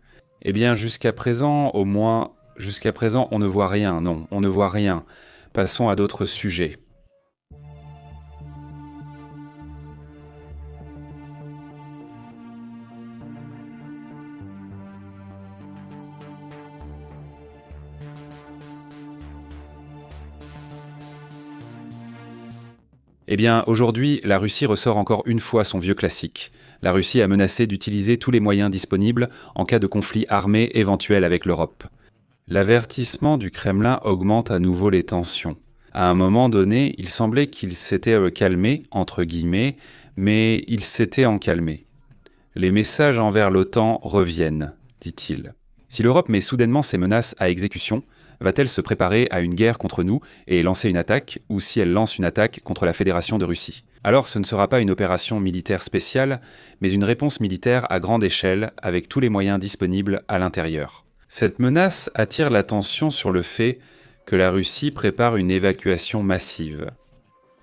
Eh bien, jusqu'à présent, on ne voit rien, non, on ne voit rien. Passons à d'autres sujets. Eh bien, aujourd'hui, la Russie ressort encore une fois son vieux classique. La Russie a menacé d'utiliser tous les moyens disponibles en cas de conflit armé éventuel avec l'Europe. L'avertissement du Kremlin augmente à nouveau les tensions. À un moment donné, il semblait qu'il s'était calmé, entre guillemets, mais il s'était encalmé. Les messages envers l'OTAN reviennent, dit-il. Si l'Europe met soudainement ses menaces à exécution, va-t-elle se préparer à une guerre contre nous et lancer une attaque, ou si elle lance une attaque contre la Fédération de Russie ? Alors ce ne sera pas une opération militaire spéciale, mais une réponse militaire à grande échelle avec tous les moyens disponibles à l'intérieur. Cette menace attire l'attention sur le fait que la Russie prépare une évacuation massive.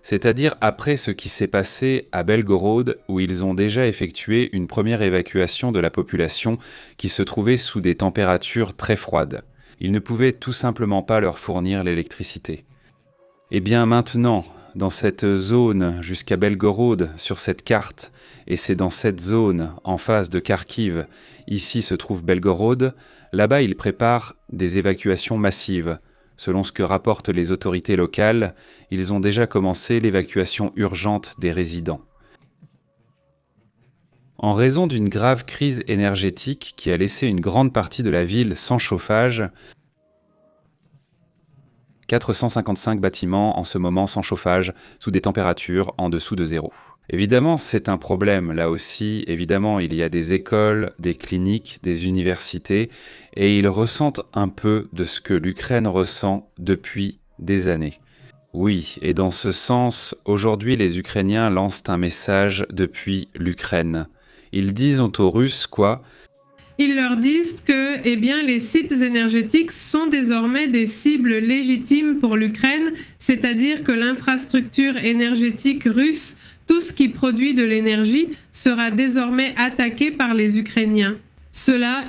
C'est-à-dire après ce qui s'est passé à Belgorod, où ils ont déjà effectué une première évacuation de la population qui se trouvait sous des températures très froides. Ils ne pouvaient tout simplement pas leur fournir l'électricité. Et bien maintenant, dans cette zone jusqu'à Belgorod, sur cette carte, et c'est dans cette zone, en face de Kharkiv, ici se trouve Belgorod, là-bas ils préparent des évacuations massives. Selon ce que rapportent les autorités locales, ils ont déjà commencé l'évacuation urgente des résidents. En raison d'une grave crise énergétique qui a laissé une grande partie de la ville sans chauffage, 455 bâtiments en ce moment sans chauffage, sous des températures en dessous de zéro. Évidemment, c'est un problème, là aussi. Évidemment, il y a des écoles, des cliniques, des universités, et ils ressentent un peu de ce que l'Ukraine ressent depuis des années. Oui, et dans ce sens, aujourd'hui, les Ukrainiens lancent un message depuis l'Ukraine. Ils disent aux Russes quoi ? Ils leur disent que les sites énergétiques sont désormais des cibles légitimes pour l'Ukraine, c'est-à-dire que l'infrastructure énergétique russe, tout ce qui produit de l'énergie, sera désormais attaqué par les Ukrainiens. Cela,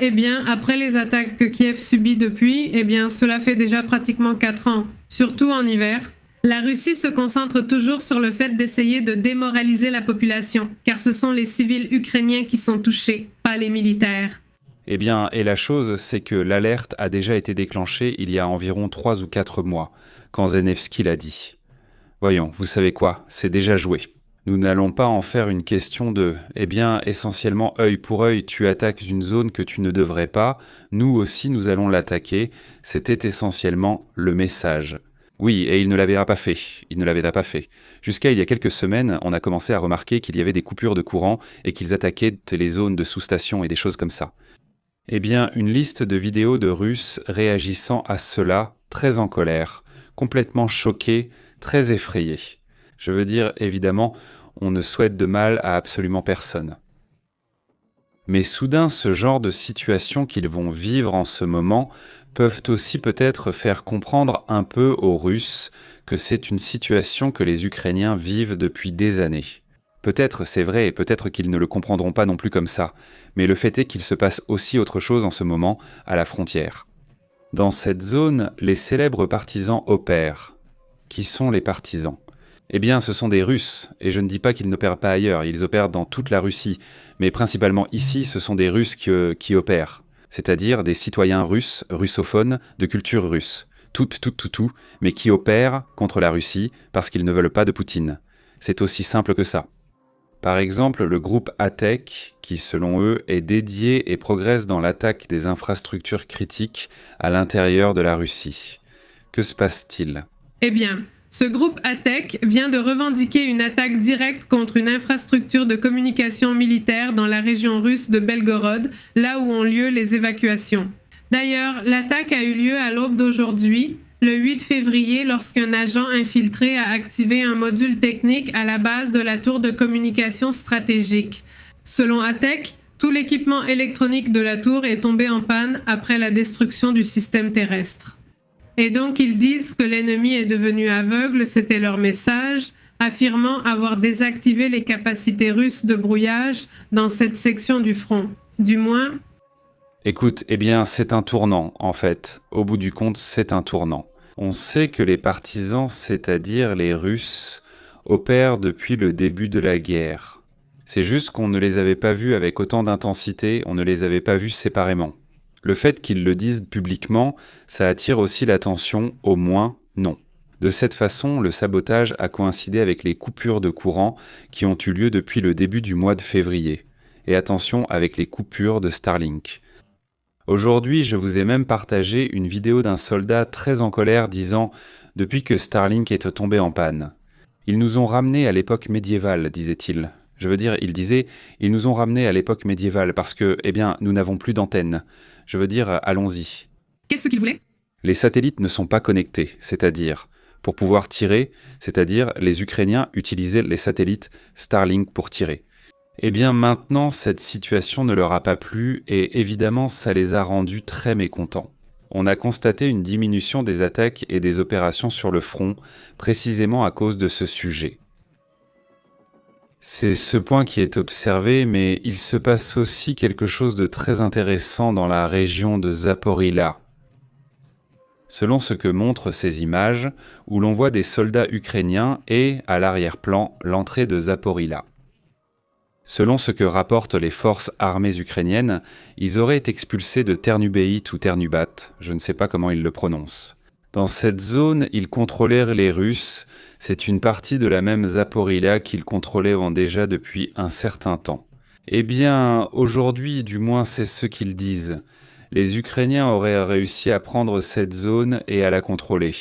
après les attaques que Kiev subit depuis, cela fait déjà pratiquement 4 ans, surtout en hiver. La Russie se concentre toujours sur le fait d'essayer de démoraliser la population, car ce sont les civils ukrainiens qui sont touchés, pas les militaires. Et la chose, c'est que l'alerte a déjà été déclenchée il y a environ 3 ou 4 mois, quand Zelensky l'a dit. Voyons, vous savez quoi, c'est déjà joué. Nous n'allons pas en faire une question de « essentiellement œil pour œil, tu attaques une zone que tu ne devrais pas, nous aussi nous allons l'attaquer », c'était essentiellement le message. Oui, et il ne l'avait pas fait. Jusqu'à il y a quelques semaines, on a commencé à remarquer qu'il y avait des coupures de courant et qu'ils attaquaient les zones de sous-stations et des choses comme ça. Une liste de vidéos de Russes réagissant à cela, très en colère, complètement choqués, très effrayés. Je veux dire, évidemment, on ne souhaite de mal à absolument personne. Mais soudain, ce genre de situation qu'ils vont vivre en ce moment peuvent aussi peut-être faire comprendre un peu aux Russes que c'est une situation que les Ukrainiens vivent depuis des années. Peut-être c'est vrai et peut-être qu'ils ne le comprendront pas non plus comme ça, mais le fait est qu'il se passe aussi autre chose en ce moment à la frontière. Dans cette zone, les célèbres partisans opèrent. Qui sont les partisans ? Eh bien, ce sont des Russes, et je ne dis pas qu'ils n'opèrent pas ailleurs, ils opèrent dans toute la Russie, mais principalement ici, ce sont des Russes qui opèrent, c'est-à-dire des citoyens russes, russophones, de culture russe, tout, mais qui opèrent contre la Russie parce qu'ils ne veulent pas de Poutine. C'est aussi simple que ça. Par exemple, le groupe ATEC, qui selon eux est dédié et progresse dans l'attaque des infrastructures critiques à l'intérieur de la Russie. Que se passe-t-il ? Eh bien, ce groupe ATEC vient de revendiquer une attaque directe contre une infrastructure de communication militaire dans la région russe de Belgorod, là où ont lieu les évacuations. D'ailleurs, l'attaque a eu lieu à l'aube d'aujourd'hui, le 8 février, lorsqu'un agent infiltré a activé un module technique à la base de la tour de communication stratégique. Selon ATEC, tout l'équipement électronique de la tour est tombé en panne après la destruction du système terrestre. Et donc ils disent que l'ennemi est devenu aveugle, c'était leur message, affirmant avoir désactivé les capacités russes de brouillage dans cette section du front. Du moins... Écoute, eh bien, c'est un tournant, en fait. Au bout du compte, c'est un tournant. On sait que les partisans, c'est-à-dire les Russes, opèrent depuis le début de la guerre. C'est juste qu'on ne les avait pas vus avec autant d'intensité, on ne les avait pas vus séparément. Le fait qu'ils le disent publiquement, ça attire aussi l'attention, au moins non. De cette façon, le sabotage a coïncidé avec les coupures de courant qui ont eu lieu depuis le début du mois de février. Et attention avec les coupures de Starlink. Aujourd'hui, je vous ai même partagé une vidéo d'un soldat très en colère disant « Depuis que Starlink est tombé en panne, ils nous ont ramenés à l'époque médiévale, disait-il. Je veux dire, il disait « Ils nous ont ramenés à l'époque médiévale parce que, eh bien, nous n'avons plus d'antenne. Je veux dire, allons-y. » Qu'est-ce qu'il voulait ? Les satellites ne sont pas connectés, c'est-à-dire, pour pouvoir tirer, c'est-à-dire les Ukrainiens utilisaient les satellites Starlink pour tirer. Eh bien maintenant, cette situation ne leur a pas plu et évidemment, ça les a rendus très mécontents. On a constaté une diminution des attaques et des opérations sur le front, précisément à cause de ce sujet. C'est ce point qui est observé, mais il se passe aussi quelque chose de très intéressant dans la région de Zaporizhzhia. Selon ce que montrent ces images, où l'on voit des soldats ukrainiens et, à l'arrière-plan, l'entrée de Zaporizhzhia. Selon ce que rapportent les forces armées ukrainiennes, ils auraient été expulsés de Ternubeit ou Ternubat, je ne sais pas comment ils le prononcent. Dans cette zone, ils contrôlèrent les Russes, c'est une partie de la même Zaporizhzhia qu'ils contrôlaient déjà depuis un certain temps. Eh bien, aujourd'hui, du moins c'est ce qu'ils disent. Les Ukrainiens auraient réussi à prendre cette zone et à la contrôler.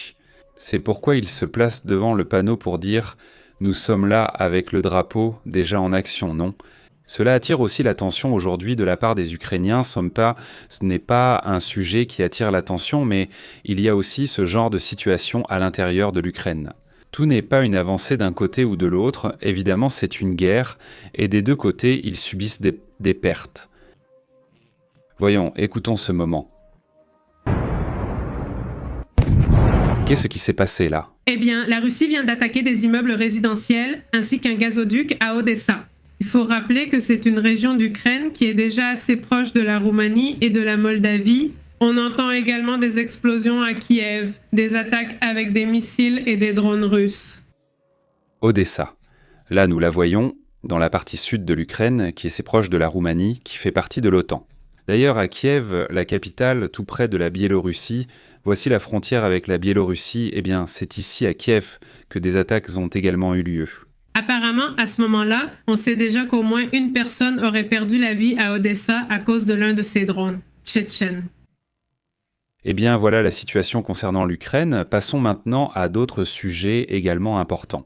C'est pourquoi ils se placent devant le panneau pour dire « Nous sommes là avec le drapeau, déjà en action, non ?» Cela attire aussi l'attention aujourd'hui de la part des Ukrainiens. Ce n'est pas un sujet qui attire l'attention, mais il y a aussi ce genre de situation à l'intérieur de l'Ukraine. Tout n'est pas une avancée d'un côté ou de l'autre, évidemment c'est une guerre, et des deux côtés ils subissent des pertes. Voyons, écoutons ce moment. Qu'est-ce qui s'est passé là ? Eh bien, la Russie vient d'attaquer des immeubles résidentiels ainsi qu'un gazoduc à Odessa. Il faut rappeler que c'est une région d'Ukraine qui est déjà assez proche de la Roumanie et de la Moldavie. On entend également des explosions à Kiev, des attaques avec des missiles et des drones russes. Odessa. Là, nous la voyons, dans la partie sud de l'Ukraine, qui est assez proche de la Roumanie, qui fait partie de l'OTAN. D'ailleurs, à Kiev, la capitale, tout près de la Biélorussie, voici la frontière avec la Biélorussie, eh bien, c'est ici à Kiev que des attaques ont également eu lieu. Apparemment, à ce moment-là, on sait déjà qu'au moins une personne aurait perdu la vie à Odessa à cause de l'un de ces drones, tchétchènes. Eh bien, voilà la situation concernant l'Ukraine. Passons maintenant à d'autres sujets également importants.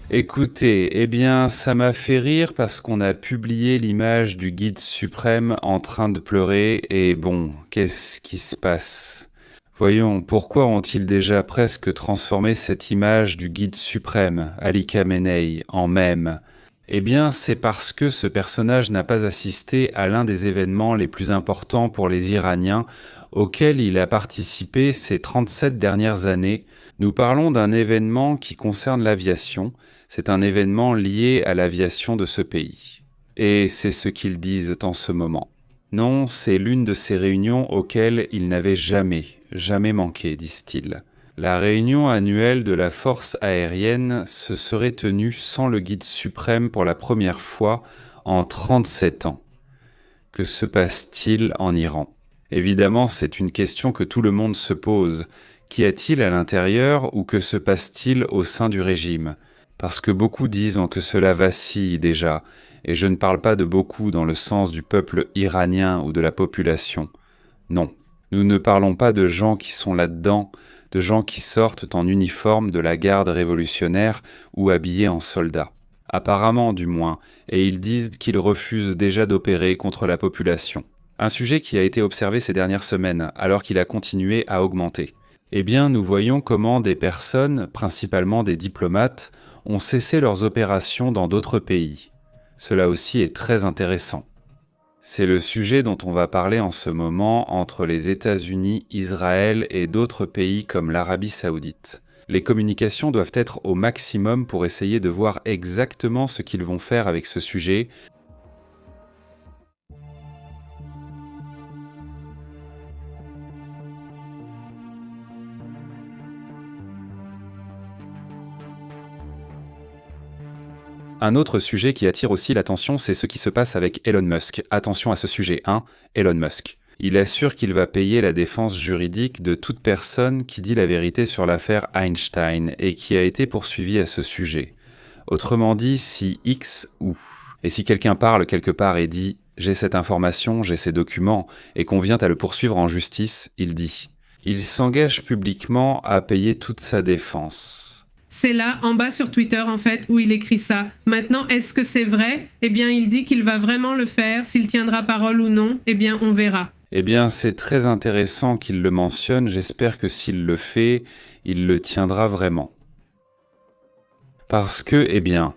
Écoutez, eh bien, ça m'a fait rire parce qu'on a publié l'image du guide suprême en train de pleurer et bon, qu'est-ce qui se passe? Voyons, pourquoi ont-ils déjà presque transformé cette image du guide suprême, Ali Khamenei, en mème? Eh bien, c'est parce que ce personnage n'a pas assisté à l'un des événements les plus importants pour les Iraniens auxquels il a participé ces 37 dernières années. Nous parlons d'un événement qui concerne l'aviation. C'est un événement lié à l'aviation de ce pays. Et c'est ce qu'ils disent en ce moment. Non, c'est l'une de ces réunions auxquelles ils n'avaient jamais manqué, disent-ils. La réunion annuelle de la force aérienne se serait tenue sans le guide suprême pour la première fois en 37 ans. Que se passe-t-il en Iran? Évidemment, c'est une question que tout le monde se pose. Qu'y a-t-il à l'intérieur ou que se passe-t-il au sein du régime? Parce que beaucoup disent que cela vacille déjà, et je ne parle pas de beaucoup dans le sens du peuple iranien ou de la population. Non, nous ne parlons pas de gens qui sont là-dedans, de gens qui sortent en uniforme de la garde révolutionnaire ou habillés en soldats. Apparemment du moins, et ils disent qu'ils refusent déjà d'opérer contre la population. Un sujet qui a été observé ces dernières semaines, alors qu'il a continué à augmenter. Eh bien, nous voyons comment des personnes, principalement des diplomates, ont cessé leurs opérations dans d'autres pays. Cela aussi est très intéressant. C'est le sujet dont on va parler en ce moment entre les États-Unis, Israël et d'autres pays comme l'Arabie Saoudite. Les communications doivent être au maximum pour essayer de voir exactement ce qu'ils vont faire avec ce sujet. Un autre sujet qui attire aussi l'attention, c'est ce qui se passe avec Elon Musk. Attention à ce sujet 1, Elon Musk. Il assure qu'il va payer la défense juridique de toute personne qui dit la vérité sur l'affaire Einstein et qui a été poursuivie à ce sujet. Autrement dit, si X ou... Et si quelqu'un parle quelque part et dit « j'ai cette information, j'ai ces documents » et qu'on vient à le poursuivre en justice, il dit. Il s'engage publiquement à payer toute sa défense. C'est là, en bas sur Twitter, en fait, où il écrit ça. Maintenant, est-ce que c'est vrai? Eh bien, il dit qu'il va vraiment le faire. S'il tiendra parole ou non, eh bien, on verra. Eh bien, c'est très intéressant qu'il le mentionne. J'espère que s'il le fait, il le tiendra vraiment. Parce que, eh bien,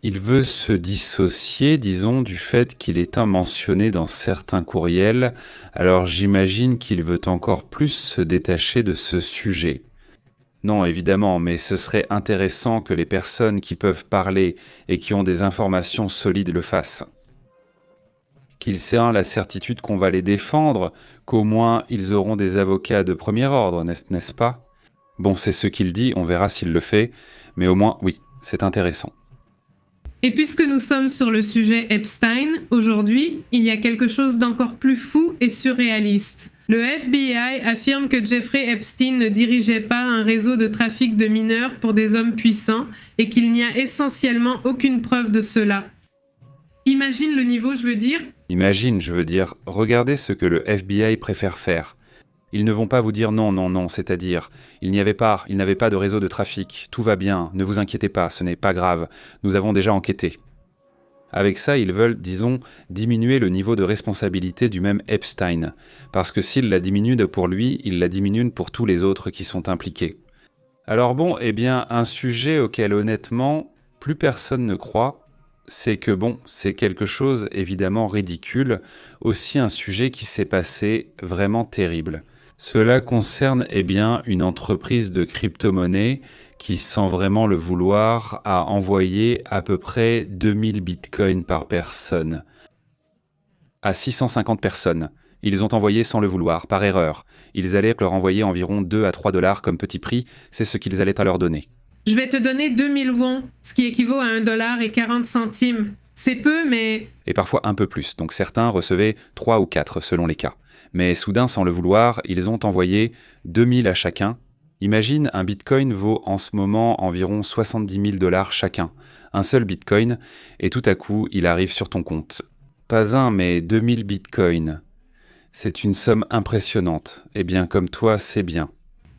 il veut se dissocier, disons, du fait qu'il est mentionné dans certains courriels. Alors, j'imagine qu'il veut encore plus se détacher de ce sujet. Non, évidemment, mais ce serait intéressant que les personnes qui peuvent parler et qui ont des informations solides le fassent. Qu'ils aient la certitude qu'on va les défendre, qu'au moins ils auront des avocats de premier ordre, n'est-ce pas? Bon, c'est ce qu'il dit, on verra s'il le fait, mais au moins, oui, c'est intéressant. Et puisque nous sommes sur le sujet Epstein, aujourd'hui, il y a quelque chose d'encore plus fou et surréaliste. Le FBI affirme que Jeffrey Epstein ne dirigeait pas un réseau de trafic de mineurs pour des hommes puissants et qu'il n'y a essentiellement aucune preuve de cela. Imagine le niveau, je veux dire. Imagine, je veux dire, regardez ce que le FBI préfère faire. Ils ne vont pas vous dire non, c'est-à-dire, il n'avait pas de réseau de trafic, tout va bien, ne vous inquiétez pas, ce n'est pas grave, nous avons déjà enquêté. Avec ça, ils veulent, disons, diminuer le niveau de responsabilité du même Epstein, parce que s'ils la diminuent pour lui, ils la diminuent pour tous les autres qui sont impliqués. Alors bon, eh bien, un sujet auquel honnêtement, plus personne ne croit, c'est que bon, c'est quelque chose évidemment ridicule, aussi un sujet qui s'est passé vraiment terrible. Cela concerne, eh bien, une entreprise de crypto-monnaie qui, sans vraiment le vouloir, a envoyé à peu près 2000 bitcoins par personne. À 650 personnes. Ils ont envoyé sans le vouloir, par erreur. Ils allaient leur envoyer environ 2 à 3 dollars comme petit prix, c'est ce qu'ils allaient à leur donner. Je vais te donner 2000 wons, ce qui équivaut à 1,40 $. C'est peu, mais... Et parfois un peu plus, donc certains recevaient 3 ou 4 selon les cas. Mais soudain, sans le vouloir, ils ont envoyé 2000 à chacun. Imagine, un bitcoin vaut en ce moment environ 70 000 dollars chacun. Un seul bitcoin, et tout à coup, il arrive sur ton compte. Pas un, mais 2000 bitcoins. C'est une somme impressionnante. Eh bien, comme toi, c'est bien.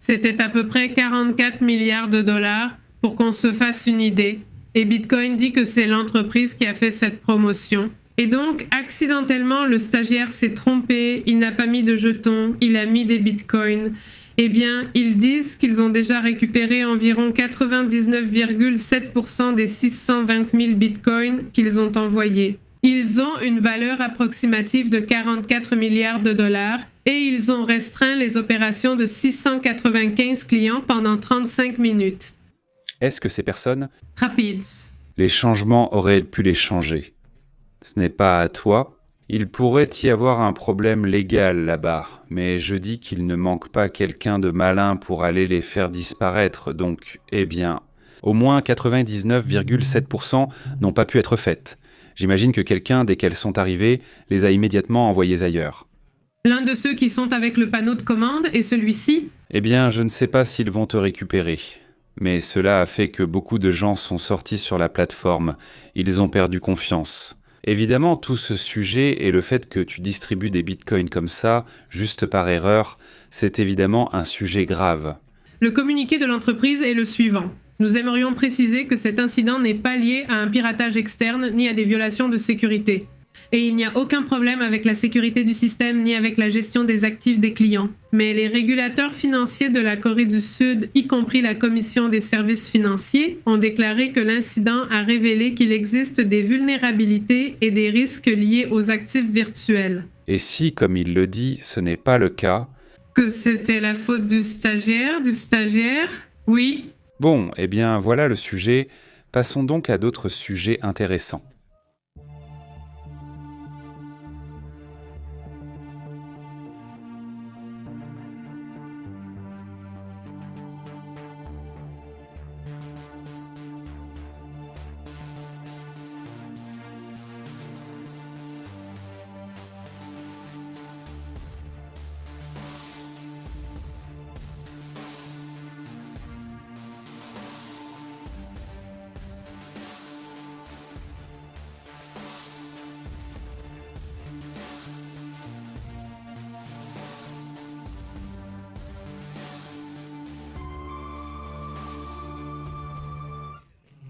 C'était à peu près 44 milliards de dollars pour qu'on se fasse une idée. Et Bitcoin dit que c'est l'entreprise qui a fait cette promotion. Et donc, accidentellement, le stagiaire s'est trompé, il n'a pas mis de jetons, il a mis des bitcoins. Eh bien, ils disent qu'ils ont déjà récupéré environ 99,7% des 620 000 bitcoins qu'ils ont envoyés. Ils ont une valeur approximative de 44 milliards de dollars et ils ont restreint les opérations de 695 clients pendant 35 minutes. Est-ce que ces personnes, Rapides. les changements auraient pu les changer? Ce n'est pas à toi. Il pourrait y avoir un problème légal là-bas, mais je dis qu'il ne manque pas quelqu'un de malin pour aller les faire disparaître, donc, eh bien, au moins 99,7% n'ont pas pu être faites. J'imagine que quelqu'un, dès qu'elles sont arrivées, les a immédiatement envoyées ailleurs. L'un de ceux qui sont avec le panneau de commande est celui-ci. Eh bien, je ne sais pas s'ils vont te récupérer. Mais cela a fait que beaucoup de gens sont sortis sur la plateforme. Ils ont perdu confiance. Évidemment, tout ce sujet et le fait que tu distribues des bitcoins comme ça, juste par erreur, c'est évidemment un sujet grave. Le communiqué de l'entreprise est le suivant. Nous aimerions préciser que cet incident n'est pas lié à un piratage externe ni à des violations de sécurité. Et il n'y a aucun problème avec la sécurité du système ni avec la gestion des actifs des clients. Mais les régulateurs financiers de la Corée du Sud, y compris la Commission des services financiers, ont déclaré que l'incident a révélé qu'il existe des vulnérabilités et des risques liés aux actifs virtuels. Et si, comme il le dit, ce n'est pas le cas... Que c'était la faute du stagiaire? Oui. Bon, eh bien voilà le sujet. Passons donc à d'autres sujets intéressants.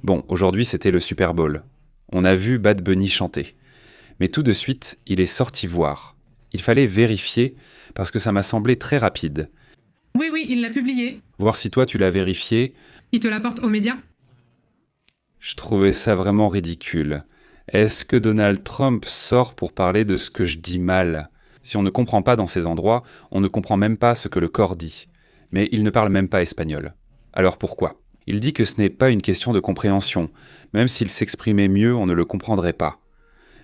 Bon, aujourd'hui c'était le Super Bowl. On a vu Bad Bunny chanter. Mais tout de suite, il est sorti voir. Il fallait vérifier, parce que ça m'a semblé très rapide. Oui, il l'a publié. Voir si toi tu l'as vérifié. Il te l'apporte aux médias. Je trouvais ça vraiment ridicule. Est-ce que Donald Trump sort pour parler de ce que je dis mal? Si on ne comprend pas dans ces endroits, on ne comprend même pas ce que le corps dit. Mais il ne parle même pas espagnol. Alors pourquoi? Il dit que ce n'est pas une question de compréhension. Même s'il s'exprimait mieux, on ne le comprendrait pas.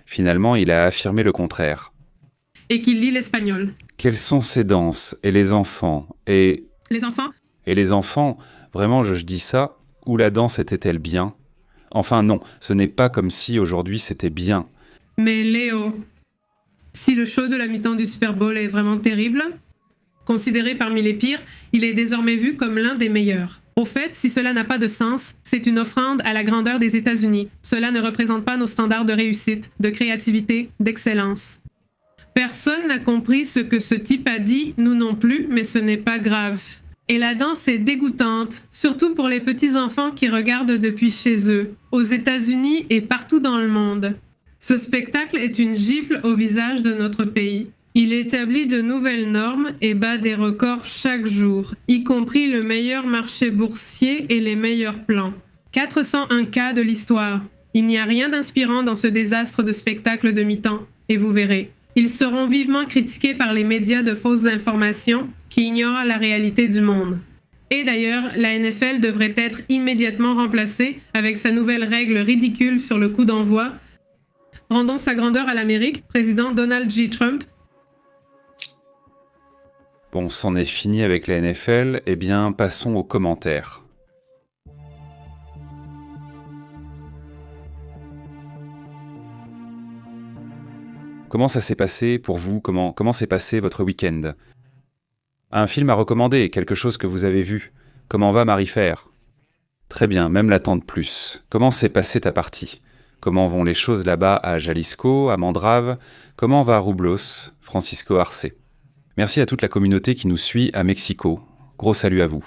Finalement, il a affirmé le contraire. Et qu'il lit l'espagnol. Quelles sont ces danses? Et les enfants? Et Les enfants? Et les enfants? Vraiment, je dis ça. Où la danse était-elle bien? Enfin non, ce n'est pas comme si aujourd'hui c'était bien. Mais Léo, si le show de la mi-temps du Super Bowl est vraiment terrible, considéré parmi les pires, il est désormais vu comme l'un des meilleurs. Au fait, si cela n'a pas de sens, c'est une offrande à la grandeur des États-Unis. Cela ne représente pas nos standards de réussite, de créativité, d'excellence. Personne n'a compris ce que ce type a dit, nous non plus, mais ce n'est pas grave. Et la danse est dégoûtante, surtout pour les petits-enfants qui regardent depuis chez eux, aux États-Unis et partout dans le monde. Ce spectacle est une gifle au visage de notre pays. Il établit de nouvelles normes et bat des records chaque jour, y compris le meilleur marché boursier et les meilleurs plans. 401 cas de l'histoire. Il n'y a rien d'inspirant dans ce désastre de spectacle de mi-temps, et vous verrez. Ils seront vivement critiqués par les médias de fausses informations qui ignorent la réalité du monde. Et d'ailleurs, la NFL devrait être immédiatement remplacée avec sa nouvelle règle ridicule sur le coup d'envoi. Rendons sa grandeur à l'Amérique, président Donald J. Trump. Bon, c'en est fini avec la NFL, eh bien passons aux commentaires. Comment ça s'est passé pour vous? Comment s'est passé votre week-end? Un film à recommander, quelque chose que vous avez vu. Comment va Marie-Faire? Très bien, même la tente plus. Comment s'est passée ta partie? Comment vont les choses là-bas à Jalisco, à Mandrave? Comment va Roublos, Francisco Arce? Merci à toute la communauté qui nous suit à Mexico. Gros salut à vous.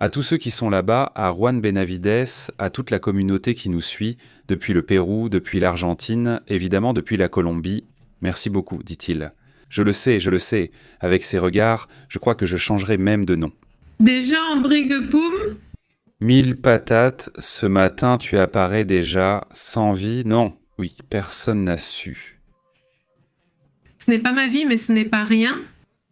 À tous ceux qui sont là-bas, à Juan Benavides, à toute la communauté qui nous suit, depuis le Pérou, depuis l'Argentine, évidemment depuis la Colombie, merci beaucoup, dit-il. Je le sais, avec ces regards, je crois que je changerai même de nom. Déjà en brigue-poum? 1000 patates, ce matin tu apparais déjà, sans vie, non, oui, personne n'a su. Ce n'est pas ma vie, mais ce n'est pas rien.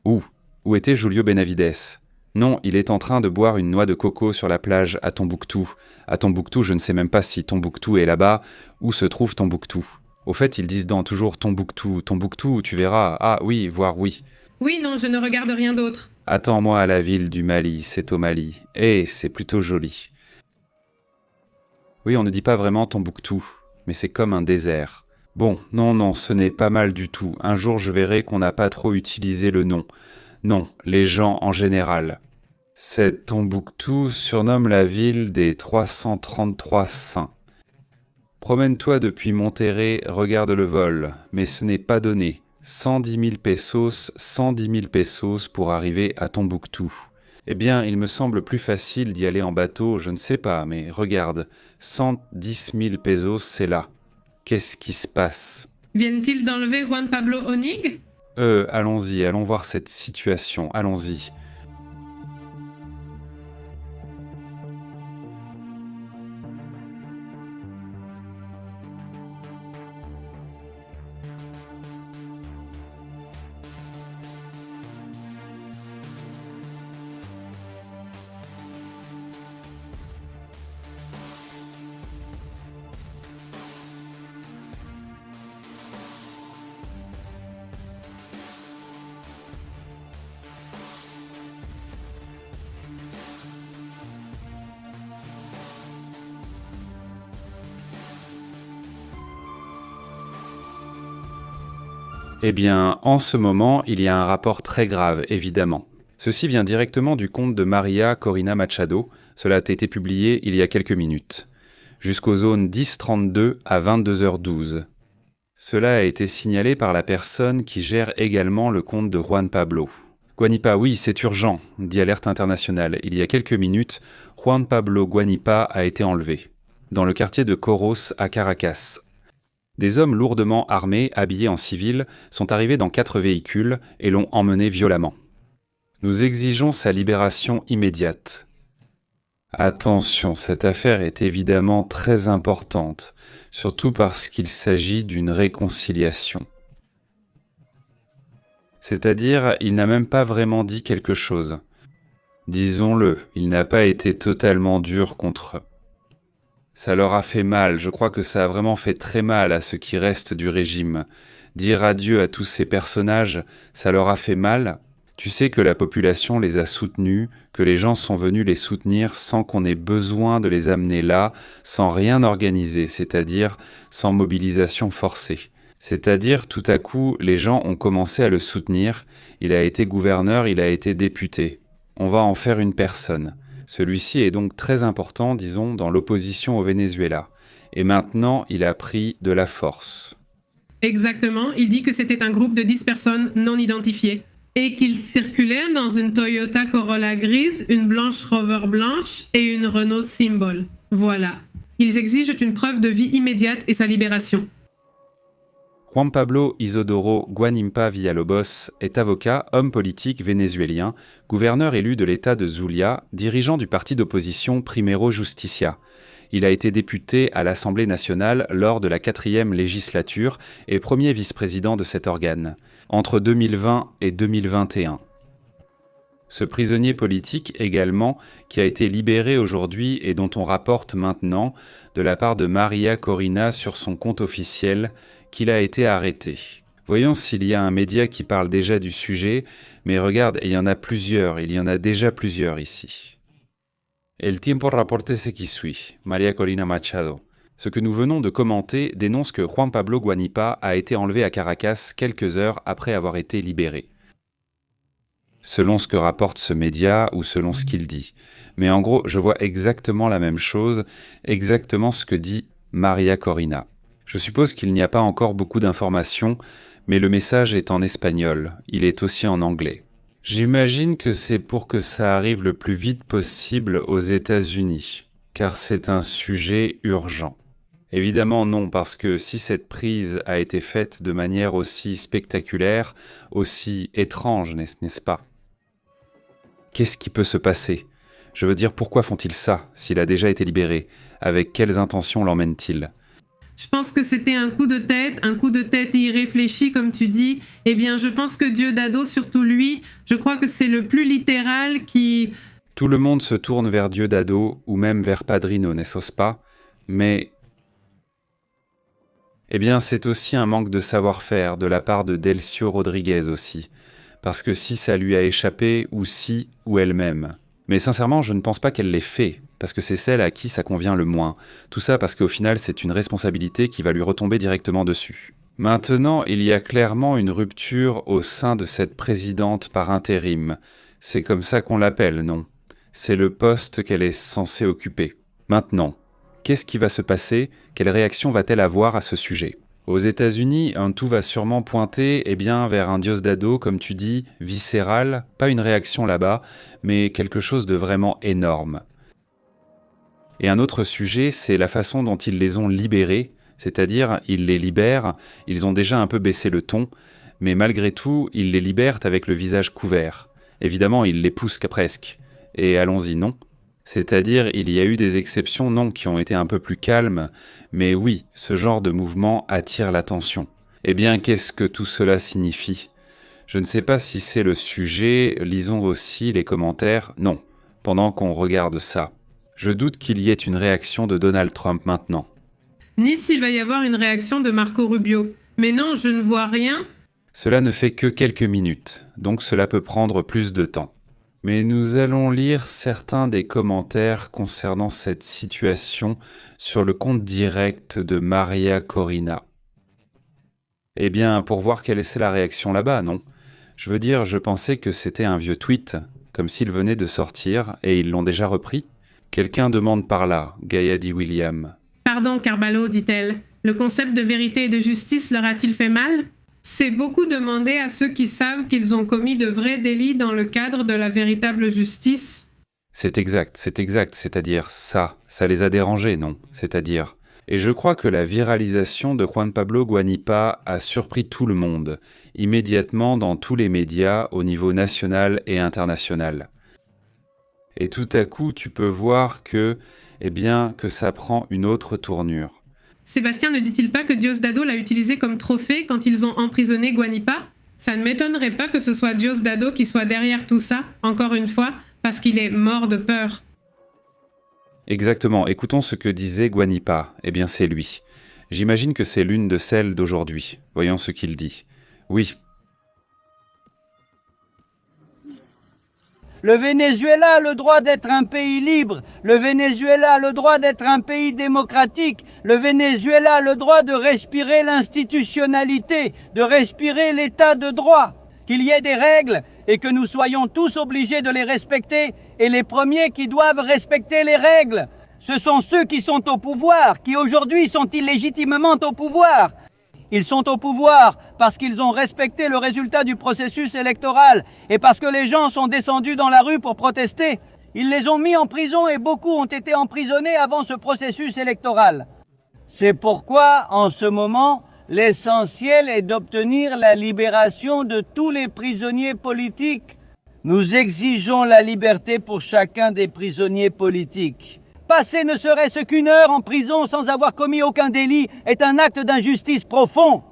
Où était Julio Benavides? Non, il est en train de boire une noix de coco sur la plage à Tombouctou. À Tombouctou, je ne sais même pas si Tombouctou est là-bas. Où se trouve Tombouctou? Au fait, ils disent toujours Tombouctou. Tombouctou, tu verras. Ah oui, voire oui. Oui, non, je ne regarde rien d'autre. Attends-moi à la ville du Mali, c'est au Mali. C'est plutôt joli. Oui, on ne dit pas vraiment Tombouctou, mais c'est comme un désert. Bon, non, ce n'est pas mal du tout. Un jour, je verrai qu'on n'a pas trop utilisé le nom. Non, les gens en général. Cette Tombouctou surnomme la ville des 333 saints. Promène-toi depuis Monterrey, regarde le vol, mais ce n'est pas donné. 110 000 pesos pour arriver à Tombouctou. Eh bien, il me semble plus facile d'y aller en bateau, je ne sais pas, mais regarde, 110 000 pesos, c'est là. Qu'est-ce qui se passe? Viennent-ils d'enlever Juan Pablo Onig? Allons-y, allons voir cette situation, allons-y. Eh bien, en ce moment, il y a un rapport très grave, évidemment. Ceci vient directement du compte de Maria Corina Machado. Cela a été publié il y a quelques minutes. Jusqu'aux zones 10:32 à 22h12. Cela a été signalé par la personne qui gère également le compte de Juan Pablo. Guanipa, oui, c'est urgent, dit Alerte Internationale. Il y a quelques minutes, Juan Pablo Guanipa a été enlevé, dans le quartier de Coros à Caracas. Des hommes lourdement armés, habillés en civil, sont arrivés dans 4 véhicules et l'ont emmené violemment. Nous exigeons sa libération immédiate. Attention, cette affaire est évidemment très importante, surtout parce qu'il s'agit d'une réconciliation. C'est-à-dire, il n'a même pas vraiment dit quelque chose. Disons-le, il n'a pas été totalement dur contre eux. Ça leur a fait mal, je crois que ça a vraiment fait très mal à ce qui reste du régime. Dire adieu à tous ces personnages, ça leur a fait mal. Tu sais que la population les a soutenus, que les gens sont venus les soutenir sans qu'on ait besoin de les amener là, sans rien organiser, c'est-à-dire sans mobilisation forcée. C'est-à-dire, tout à coup, les gens ont commencé à le soutenir, il a été gouverneur, il a été député. On va en faire une personne. Celui-ci est donc très important, disons, dans l'opposition au Venezuela. Et maintenant, il a pris de la force. Exactement, il dit que c'était un groupe de 10 personnes non identifiées. Et qu'ils circulaient dans une Toyota Corolla grise, une Blanche Rover blanche et une Renault Symbol. Voilà. Ils exigent une preuve de vie immédiate et sa libération. Juan Pablo Isodoro Guanimpa Villalobos est avocat, homme politique vénézuélien, gouverneur élu de l'État de Zulia, dirigeant du parti d'opposition Primero Justicia. Il a été député à l'Assemblée nationale lors de la 4e législature et premier vice-président de cet organe, entre 2020 et 2021. Ce prisonnier politique également, qui a été libéré aujourd'hui et dont on rapporte maintenant, de la part de Maria Corina sur son compte officiel, qu'il a été arrêté. Voyons s'il y a un média qui parle déjà du sujet, mais regarde, il y en a déjà plusieurs ici. El Tiempo rapporte ce qui suit, Maria Corina Machado. Ce que nous venons de commenter dénonce que Juan Pablo Guanipa a été enlevé à Caracas quelques heures après avoir été libéré. Selon ce que rapporte ce média ou selon ce qu'il dit. Mais en gros, je vois exactement la même chose, exactement ce que dit Maria Corina. Je suppose qu'il n'y a pas encore beaucoup d'informations, mais le message est en espagnol, il est aussi en anglais. J'imagine que c'est pour que ça arrive le plus vite possible aux États-Unis, car c'est un sujet urgent. Évidemment non, parce que si cette prise a été faite de manière aussi spectaculaire, aussi étrange, n'est-ce pas? Qu'est-ce qui peut se passer? Je veux dire, pourquoi font-ils ça, s'il a déjà été libéré? Avec quelles intentions l'emmènent-ils? Je pense que c'était un coup de tête irréfléchi, comme tu dis. Eh bien, je pense que Diosdado, surtout lui, je crois que c'est le plus littéral qui... Tout le monde se tourne vers Diosdado, ou même vers Padrino, n'est-ce pas? Mais... Eh bien, c'est aussi un manque de savoir-faire de la part de Delcio Rodriguez aussi. Parce que si ça lui a échappé, ou elle-même. Mais sincèrement, je ne pense pas qu'elle l'ait fait, parce que c'est celle à qui ça convient le moins. Tout ça parce qu'au final, c'est une responsabilité qui va lui retomber directement dessus. Maintenant, il y a clairement une rupture au sein de cette présidente par intérim. C'est comme ça qu'on l'appelle, non? C'est le poste qu'elle est censée occuper. Maintenant, qu'est-ce qui va se passer? Quelle réaction va-t-elle avoir à ce sujet? Aux États-Unis, un tout va sûrement pointer vers un Diosdado, comme tu dis, viscéral, pas une réaction là-bas, mais quelque chose de vraiment énorme. Et un autre sujet, c'est la façon dont ils les ont libérés, c'est-à-dire, ils les libèrent, ils ont déjà un peu baissé le ton, mais malgré tout, ils les libèrent avec le visage couvert. Évidemment, ils les poussent presque. Et allons-y, non? C'est-à-dire, il y a eu des exceptions, non, qui ont été un peu plus calmes, mais oui, ce genre de mouvement attire l'attention. Eh bien, qu'est-ce que tout cela signifie? Je ne sais pas si c'est le sujet, lisons aussi les commentaires. Non, pendant qu'on regarde ça. Je doute qu'il y ait une réaction de Donald Trump maintenant. Ni s'il va y avoir une réaction de Marco Rubio. Mais non, je ne vois rien. Cela ne fait que quelques minutes, donc cela peut prendre plus de temps. Mais nous allons lire certains des commentaires concernant cette situation sur le compte direct de Maria Corina. Eh bien, pour voir quelle est la réaction là-bas, non? Je veux dire, je pensais que c'était un vieux tweet, comme s'il venait de sortir, et ils l'ont déjà repris. Quelqu'un demande par là, Gaia dit William. Pardon, Carballo, dit-elle. Le concept de vérité et de justice leur a-t-il fait mal? C'est beaucoup demander à ceux qui savent qu'ils ont commis de vrais délits dans le cadre de la véritable justice. C'est exact, c'est-à-dire ça les a dérangés, non? C'est-à-dire... Et je crois que la viralisation de Juan Pablo Guanipa a surpris tout le monde, immédiatement dans tous les médias au niveau national et international. Et tout à coup, tu peux voir que ça prend une autre tournure. Sébastien ne dit-il pas que Diosdado l'a utilisé comme trophée quand ils ont emprisonné Guanipa? Ça ne m'étonnerait pas que ce soit Diosdado qui soit derrière tout ça, encore une fois, parce qu'il est mort de peur. Exactement, écoutons ce que disait Guanipa. Eh bien, c'est lui. J'imagine que c'est l'une de celles d'aujourd'hui. Voyons ce qu'il dit. Oui. Le Venezuela a le droit d'être un pays libre. Le Venezuela a le droit d'être un pays démocratique. Le Venezuela a le droit de respirer l'institutionnalité, de respirer l'état de droit. Qu'il y ait des règles et que nous soyons tous obligés de les respecter, et les premiers qui doivent respecter les règles, ce sont ceux qui sont au pouvoir, qui aujourd'hui sont illégitimement au pouvoir. Ils sont au pouvoir parce qu'ils ont respecté le résultat du processus électoral et parce que les gens sont descendus dans la rue pour protester. Ils les ont mis en prison et beaucoup ont été emprisonnés avant ce processus électoral. C'est pourquoi, en ce moment, l'essentiel est d'obtenir la libération de tous les prisonniers politiques. Nous exigeons la liberté pour chacun des prisonniers politiques. Passer ne serait-ce qu'une heure en prison sans avoir commis aucun délit est un acte d'injustice profond.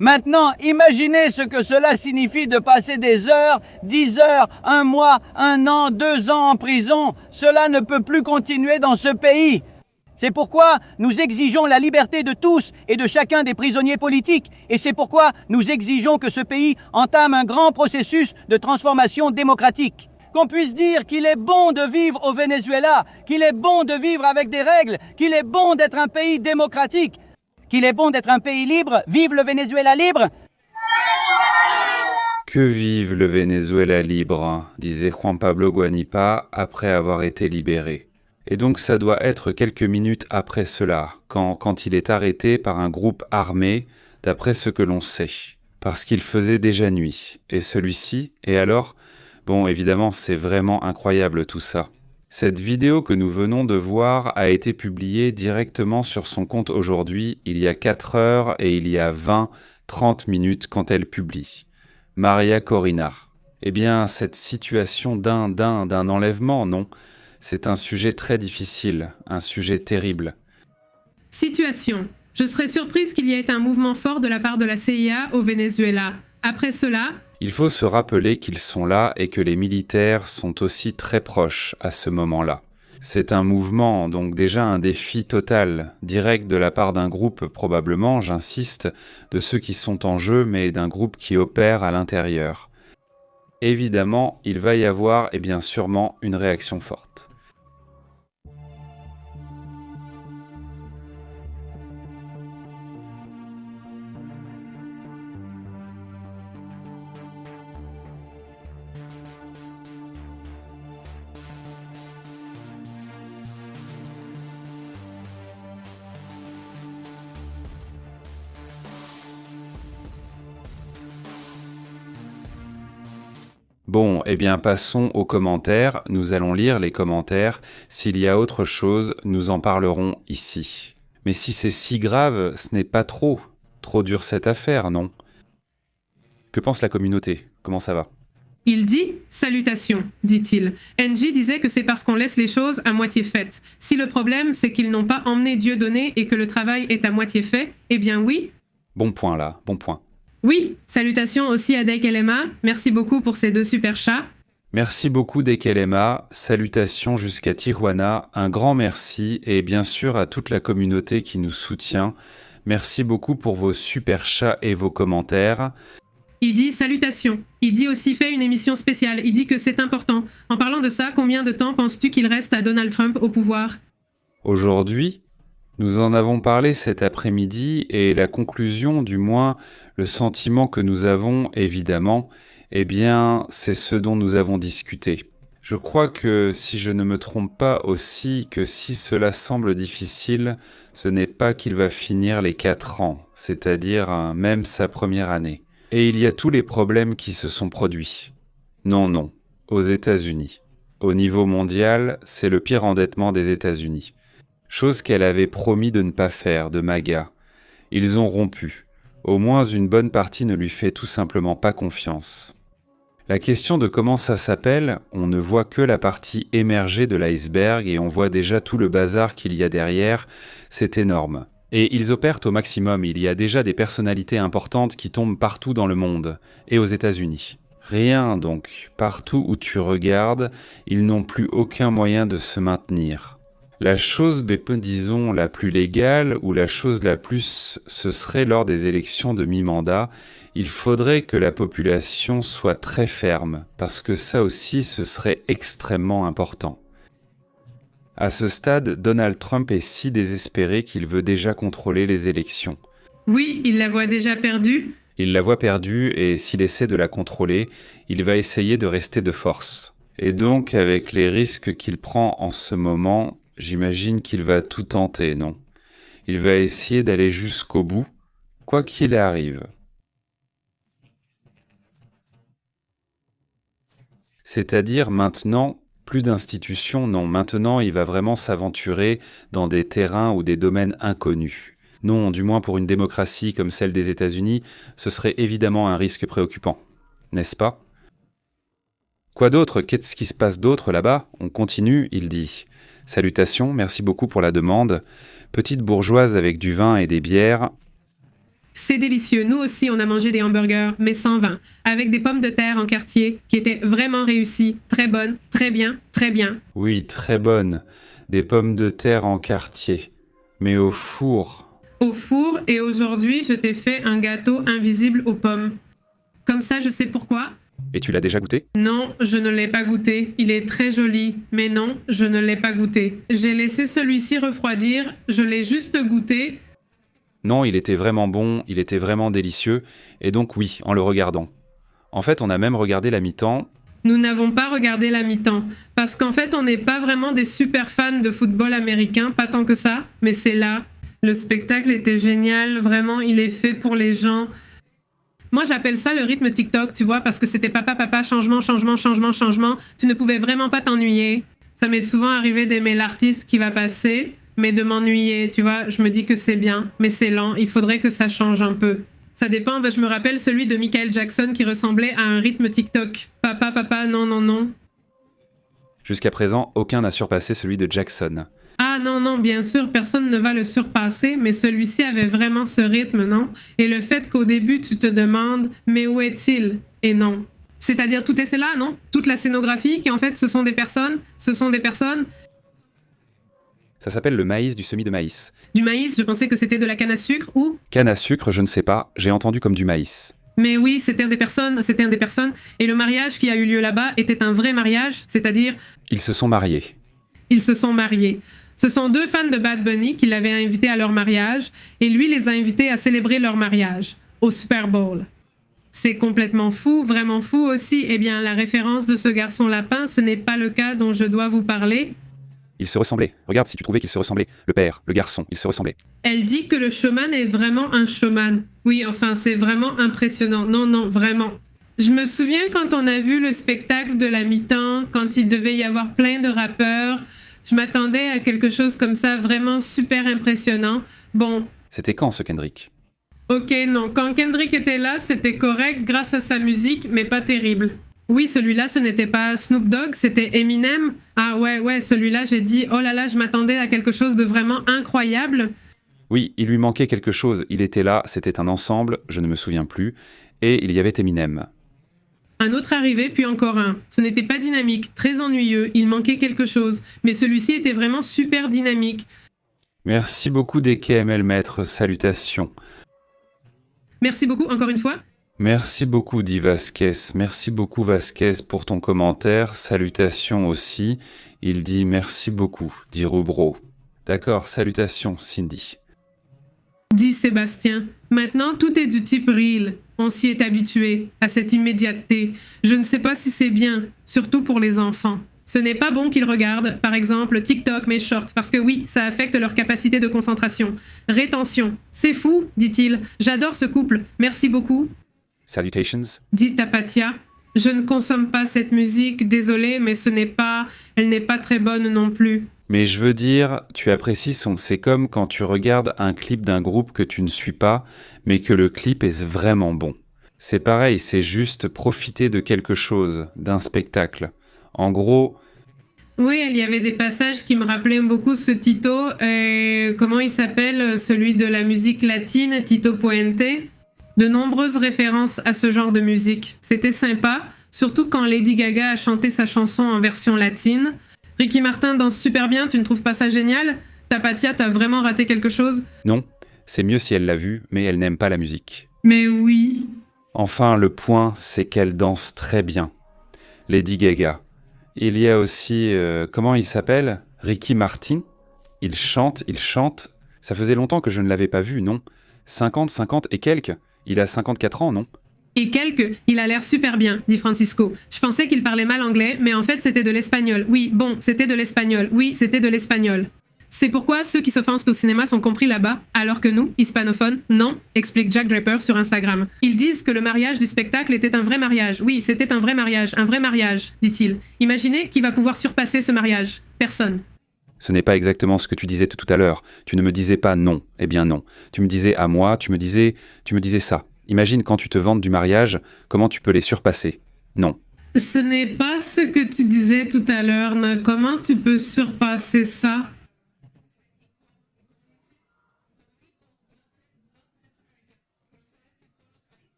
Maintenant, imaginez ce que cela signifie de passer des heures, 10 heures, 1 mois, 1 an, 2 ans en prison. Cela ne peut plus continuer dans ce pays. C'est pourquoi nous exigeons la liberté de tous et de chacun des prisonniers politiques. Et c'est pourquoi nous exigeons que ce pays entame un grand processus de transformation démocratique. Qu'on puisse dire qu'il est bon de vivre au Venezuela, qu'il est bon de vivre avec des règles, qu'il est bon d'être un pays démocratique, qu'il est bon d'être un pays libre. Vive le Venezuela libre! Que vive le Venezuela libre, disait Juan Pablo Guanipa après avoir été libéré. Et donc ça doit être quelques minutes après cela, quand il est arrêté par un groupe armé, d'après ce que l'on sait, parce qu'il faisait déjà nuit. Et celui-ci, et alors, Bon, évidemment, c'est vraiment incroyable tout ça. Cette vidéo que nous venons de voir a été publiée directement sur son compte aujourd'hui, il y a 4 heures et il y a 20-30 minutes quand elle publie. Maria Corina. Eh bien, cette situation d'un enlèvement, non. C'est un sujet très difficile, un sujet terrible. Situation. Je serais surprise qu'il y ait un mouvement fort de la part de la CIA au Venezuela. Après cela, Il faut se rappeler qu'ils sont là et que les militaires sont aussi très proches à ce moment-là. C'est un mouvement, donc déjà un défi total, direct de la part d'un groupe probablement, j'insiste, de ceux qui sont en jeu, mais d'un groupe qui opère à l'intérieur. Évidemment, il va y avoir, et bien sûrement, une réaction forte. Bon, eh bien passons aux commentaires, nous allons lire les commentaires, s'il y a autre chose, nous en parlerons ici. Mais si c'est si grave, ce n'est pas trop dur cette affaire, non? Que pense la communauté? Comment ça va? il dit « Salutations », dit-il. NJ disait que c'est parce qu'on laisse les choses à moitié faites. Si le problème, c'est qu'ils n'ont pas emmené Dieudonné et que le travail est à moitié fait, eh bien oui. Bon point là, bon point. Oui, salutations aussi à Dekelema. Merci beaucoup pour ces 2 super chats. Merci beaucoup Dekelema, salutations jusqu'à Tijuana, un grand merci et bien sûr à toute la communauté qui nous soutient. Merci beaucoup pour vos super chats et vos commentaires. Il dit salutations. Il dit aussi fait une émission spéciale. Il dit que c'est important. En parlant de ça, combien de temps penses-tu qu'il reste à Donald Trump au pouvoir? Aujourd'hui, nous en avons parlé cet après-midi et la conclusion, du moins le sentiment que nous avons évidemment, eh bien c'est ce dont nous avons discuté. Je crois que si je ne me trompe pas aussi que si cela semble difficile, ce n'est pas qu'il va finir les 4 ans, c'est-à-dire même sa première année. Et il y a tous les problèmes qui se sont produits. Non, aux États-Unis. Au niveau mondial, c'est le pire endettement des États-Unis. Chose qu'elle avait promis de ne pas faire, de MAGA. Ils ont rompu. Au moins une bonne partie ne lui fait tout simplement pas confiance. La question de comment ça s'appelle, on ne voit que la partie émergée de l'iceberg et on voit déjà tout le bazar qu'il y a derrière, c'est énorme. Et ils opèrent au maximum, il y a déjà des personnalités importantes qui tombent partout dans le monde, et aux États-Unis. Rien donc, partout où tu regardes, ils n'ont plus aucun moyen de se maintenir. La chose, disons, la plus légale, ou la chose la plus, ce serait lors des élections de mi-mandat, il faudrait que la population soit très ferme, parce que ça aussi, ce serait extrêmement important. À ce stade, Donald Trump est si désespéré qu'il veut déjà contrôler les élections. Oui, il la voit déjà perdue. Il la voit perdue et s'il essaie de la contrôler, il va essayer de rester de force. Et donc, avec les risques qu'il prend en ce moment, j'imagine qu'il va tout tenter, non? Il va essayer d'aller jusqu'au bout, quoi qu'il arrive. C'est-à-dire maintenant, plus d'institutions, non. Maintenant, il va vraiment s'aventurer dans des terrains ou des domaines inconnus. Non, du moins pour une démocratie comme celle des États-Unis, ce serait évidemment un risque préoccupant. N'est-ce pas? Quoi d'autre? Qu'est-ce qui se passe d'autre là-bas? On continue, il dit. Salutations, merci beaucoup pour la demande. Petite bourgeoise avec du vin et des bières. C'est délicieux. Nous aussi, on a mangé des hamburgers, mais sans vin, avec des pommes de terre en quartier, qui étaient vraiment réussies, très bonnes, très bien, très bien. Oui, très bonnes. Des pommes de terre en quartier. Mais au four. Au four, et aujourd'hui, je t'ai fait un gâteau invisible aux pommes. Comme ça, je sais pourquoi. Et tu l'as déjà goûté? Non, je ne l'ai pas goûté. Il est très joli, mais non, je ne l'ai pas goûté. J'ai laissé celui-ci refroidir, je l'ai juste goûté. Non, il était vraiment bon, il était vraiment délicieux, et donc oui, en le regardant. En fait, on a même regardé la mi-temps. Nous n'avons pas regardé la mi-temps, parce qu'en fait, on n'est pas vraiment des super fans de football américain, pas tant que ça, mais c'est là. Le spectacle était génial, vraiment, il est fait pour les gens. Moi, j'appelle ça le rythme TikTok, tu vois, parce que c'était papa, papa, changement, changement, changement, changement. Tu ne pouvais vraiment pas t'ennuyer. Ça m'est souvent arrivé d'aimer l'artiste qui va passer, mais de m'ennuyer, tu vois. Je me dis que c'est bien, mais c'est lent. Il faudrait que ça change un peu. Ça dépend. Je me rappelle celui de Michael Jackson qui ressemblait à un rythme TikTok. Papa, papa, non, non, non. Jusqu'à présent, aucun n'a surpassé celui de Jackson. Ah non, non, bien sûr, personne ne va le surpasser, mais celui-ci avait vraiment ce rythme, non? Et le fait qu'au début, tu te demandes, mais où est-il? Et non. C'est-à-dire, tout est là, non? Toute la scénographie, qui en fait, ce sont des personnes. Ça s'appelle le maïs du semis de maïs. Du maïs, je pensais que c'était de la canne à sucre, ou? Canne à sucre, je ne sais pas, j'ai entendu comme du maïs. Mais oui, c'était un des personnes. Et le mariage qui a eu lieu là-bas était un vrai mariage, c'est-à-dire, Ils se sont mariés. ils se sont mariés. Ce sont 2 fans de Bad Bunny qui l'avaient invité à leur mariage, et lui les a invités à célébrer leur mariage, au Super Bowl. C'est complètement fou, vraiment fou aussi. Eh bien, la référence de ce garçon lapin, ce n'est pas le cas dont je dois vous parler. Ils se ressemblaient. Regarde si tu trouvais qu'ils se ressemblaient. Le père, le garçon, ils se ressemblaient. Elle dit que le showman est vraiment un showman. Oui, enfin, c'est vraiment impressionnant. Non, non, vraiment. Je me souviens quand on a vu le spectacle de la mi-temps, quand il devait y avoir plein de rappeurs, je m'attendais à quelque chose comme ça, vraiment super impressionnant. Bon, C'était quand ce Kendrick? ok, non, quand Kendrick était là, c'était correct grâce à sa musique, mais pas terrible. Oui, celui-là, ce n'était pas Snoop Dogg, c'était Eminem. Ah ouais, celui-là, j'ai dit, oh là là, je m'attendais à quelque chose de vraiment incroyable. Oui, il lui manquait quelque chose. Il était là, c'était un ensemble, je ne me souviens plus. Et il y avait Eminem. Un autre arrivé, puis encore un. Ce n'était pas dynamique, très ennuyeux, il manquait quelque chose. Mais celui-ci était vraiment super dynamique. Merci beaucoup DKML Maître, salutations. Merci beaucoup, encore une fois. Merci beaucoup dit Vasquez, merci beaucoup Vasquez pour ton commentaire, salutations aussi. Il dit merci beaucoup, dit Rubro. D'accord, salutations Cindy. Dit Sébastien. Maintenant, tout est du type reel. On s'y est habitué, à cette immédiateté. Je ne sais pas si c'est bien, surtout pour les enfants. Ce n'est pas bon qu'ils regardent, par exemple, TikTok, mais short, parce que oui, ça affecte leur capacité de concentration. Rétention. C'est fou, dit-il. J'adore ce couple. Merci beaucoup. Salutations. Dit Tapatia. Je ne consomme pas cette musique, désolé, mais elle n'est pas très bonne non plus. Mais je veux dire, tu apprécies c'est comme quand tu regardes un clip d'un groupe que tu ne suis pas, mais que le clip est vraiment bon. C'est pareil, c'est juste profiter de quelque chose, d'un spectacle. En gros... Oui, il y avait des passages qui me rappelaient beaucoup ce Tito. Comment il s'appelle, celui de la musique latine, Tito Puente. De nombreuses références à ce genre de musique. C'était sympa, surtout quand Lady Gaga a chanté sa chanson en version latine. Ricky Martin danse super bien, tu ne trouves pas ça génial? Tapatia, t'as vraiment raté quelque chose? Non, c'est mieux si elle l'a vu, mais elle n'aime pas la musique. Mais oui. Enfin, le point, c'est qu'elle danse très bien. Lady Gaga. Il y a aussi... comment il s'appelle? Ricky Martin. Il chante. Ça faisait longtemps que je ne l'avais pas vu, non? 50 et quelques. Il a 54 ans, non? Et il a l'air super bien, dit Francisco. Je pensais qu'il parlait mal anglais, mais en fait c'était de l'espagnol. Oui, bon, c'était de l'espagnol. Oui, c'était de l'espagnol. C'est pourquoi ceux qui s'offensent au cinéma sont compris là-bas, alors que nous, hispanophones, non, explique Jack Draper sur Instagram. Ils disent que le mariage du spectacle était un vrai mariage. Oui, c'était un vrai mariage, dit-il. Imaginez qui va pouvoir surpasser ce mariage. Personne. Ce n'est pas exactement ce que tu disais tout à l'heure. Tu ne me disais pas non. Eh bien non. Tu me disais à moi, tu me disais ça. Imagine quand tu te vantes du mariage, comment tu peux les surpasser? Non. Ce n'est pas ce que tu disais tout à l'heure. Comment tu peux surpasser ça?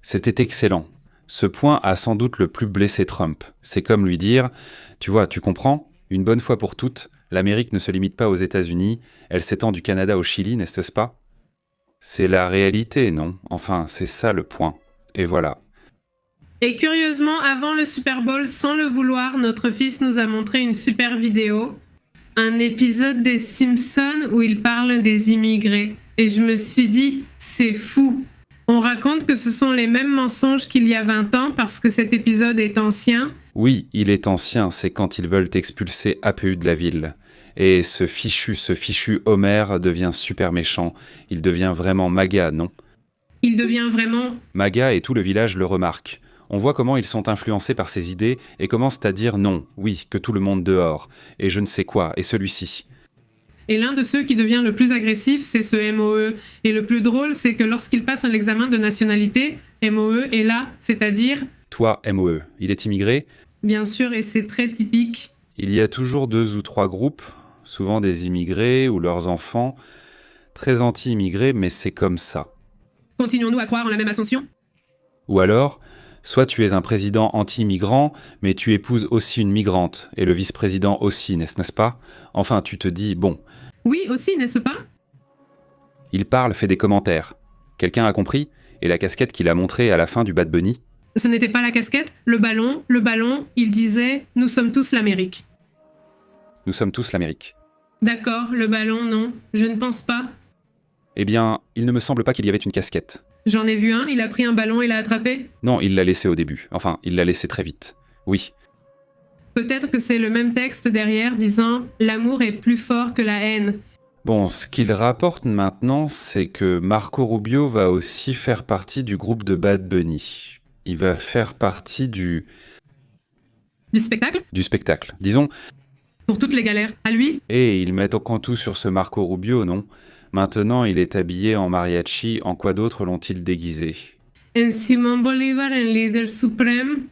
C'était excellent. Ce point a sans doute le plus blessé Trump. C'est comme lui dire, tu vois, tu comprends? Une bonne fois pour toutes, l'Amérique ne se limite pas aux États-Unis, elle s'étend du Canada au Chili, n'est-ce pas? C'est la réalité, non? Enfin, c'est ça le point. Et voilà. Et curieusement, avant le Super Bowl, sans le vouloir, notre fils nous a montré une super vidéo. Un épisode des Simpsons où il parle des immigrés. Et je me suis dit, c'est fou. On raconte que ce sont les mêmes mensonges qu'il y a 20 ans parce que cet épisode est ancien. Oui, il est ancien, c'est quand ils veulent expulser APU de la ville. Et ce fichu Homer devient super méchant. Il devient vraiment MAGA, non? Il devient vraiment... Maga et tout le village le remarquent. On voit comment ils sont influencés par ses idées et commencent à dire non, oui, que tout le monde dehors, et je ne sais quoi, et celui-ci. Et l'un de ceux qui devient le plus agressif, c'est ce MOE. Et le plus drôle, c'est que lorsqu'il passe un examen de nationalité, MOE est là, c'est-à-dire... Toi, MOE, il est immigré? Bien sûr, et c'est très typique. Il y a toujours 2 ou 3 groupes, souvent des immigrés ou leurs enfants, très anti-immigrés, mais c'est comme ça. Continuons-nous à croire en la même ascension? Ou alors, soit tu es un président anti-immigrant, mais tu épouses aussi une migrante, et le vice-président aussi, n'est-ce pas? Enfin, tu te dis, bon... Oui, aussi, n'est-ce pas? Il parle, fait des commentaires. Quelqu'un a compris? Et la casquette qu'il a montrée à la fin du Bad Bunny? Ce n'était pas la casquette, le ballon, il disait « Nous sommes tous l'Amérique ». Nous sommes tous l'Amérique. D'accord, le ballon, non, je ne pense pas. Eh bien, il ne me semble pas qu'il y avait une casquette. J'en ai vu un, il a pris un ballon et l'a attrapé. Non, il l'a laissé au début. Enfin, il l'a laissé très vite. Oui. Peut-être que c'est le même texte derrière disant « L'amour est plus fort que la haine ». Bon, ce qu'il rapporte maintenant, c'est que Marco Rubio va aussi faire partie du groupe de Bad Bunny. Il va faire partie du spectacle? Du spectacle. Disons... Pour toutes les galères. À lui? Et ils mettent en tout sur ce Marco Rubio, non? Maintenant, il est habillé en mariachi. En quoi d'autre l'ont-ils déguisé? En Simón Bolívar, en leader suprême.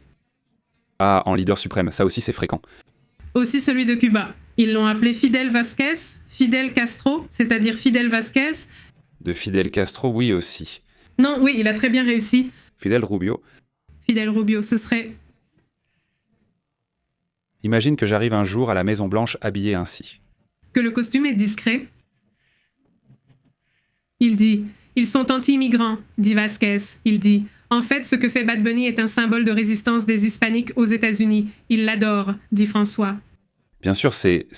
Ah, en leader suprême. Ça aussi, c'est fréquent. Aussi celui de Cuba. Ils l'ont appelé Fidel Vasquez, Fidel Castro, c'est-à-dire Fidel Vasquez. De Fidel Castro, oui aussi. Non, oui, il a très bien réussi. Fidel Rubio. Fidel Rubio, ce serait... Imagine que j'arrive un jour à la Maison Blanche habillé ainsi. Que le costume est discret. Il dit « Ils sont anti-immigrants », dit Vasquez. Il dit « En fait, ce que fait Bad Bunny est un symbole de résistance des hispaniques aux États-Unis. Il l'adore », dit François. Bien sûr, c'est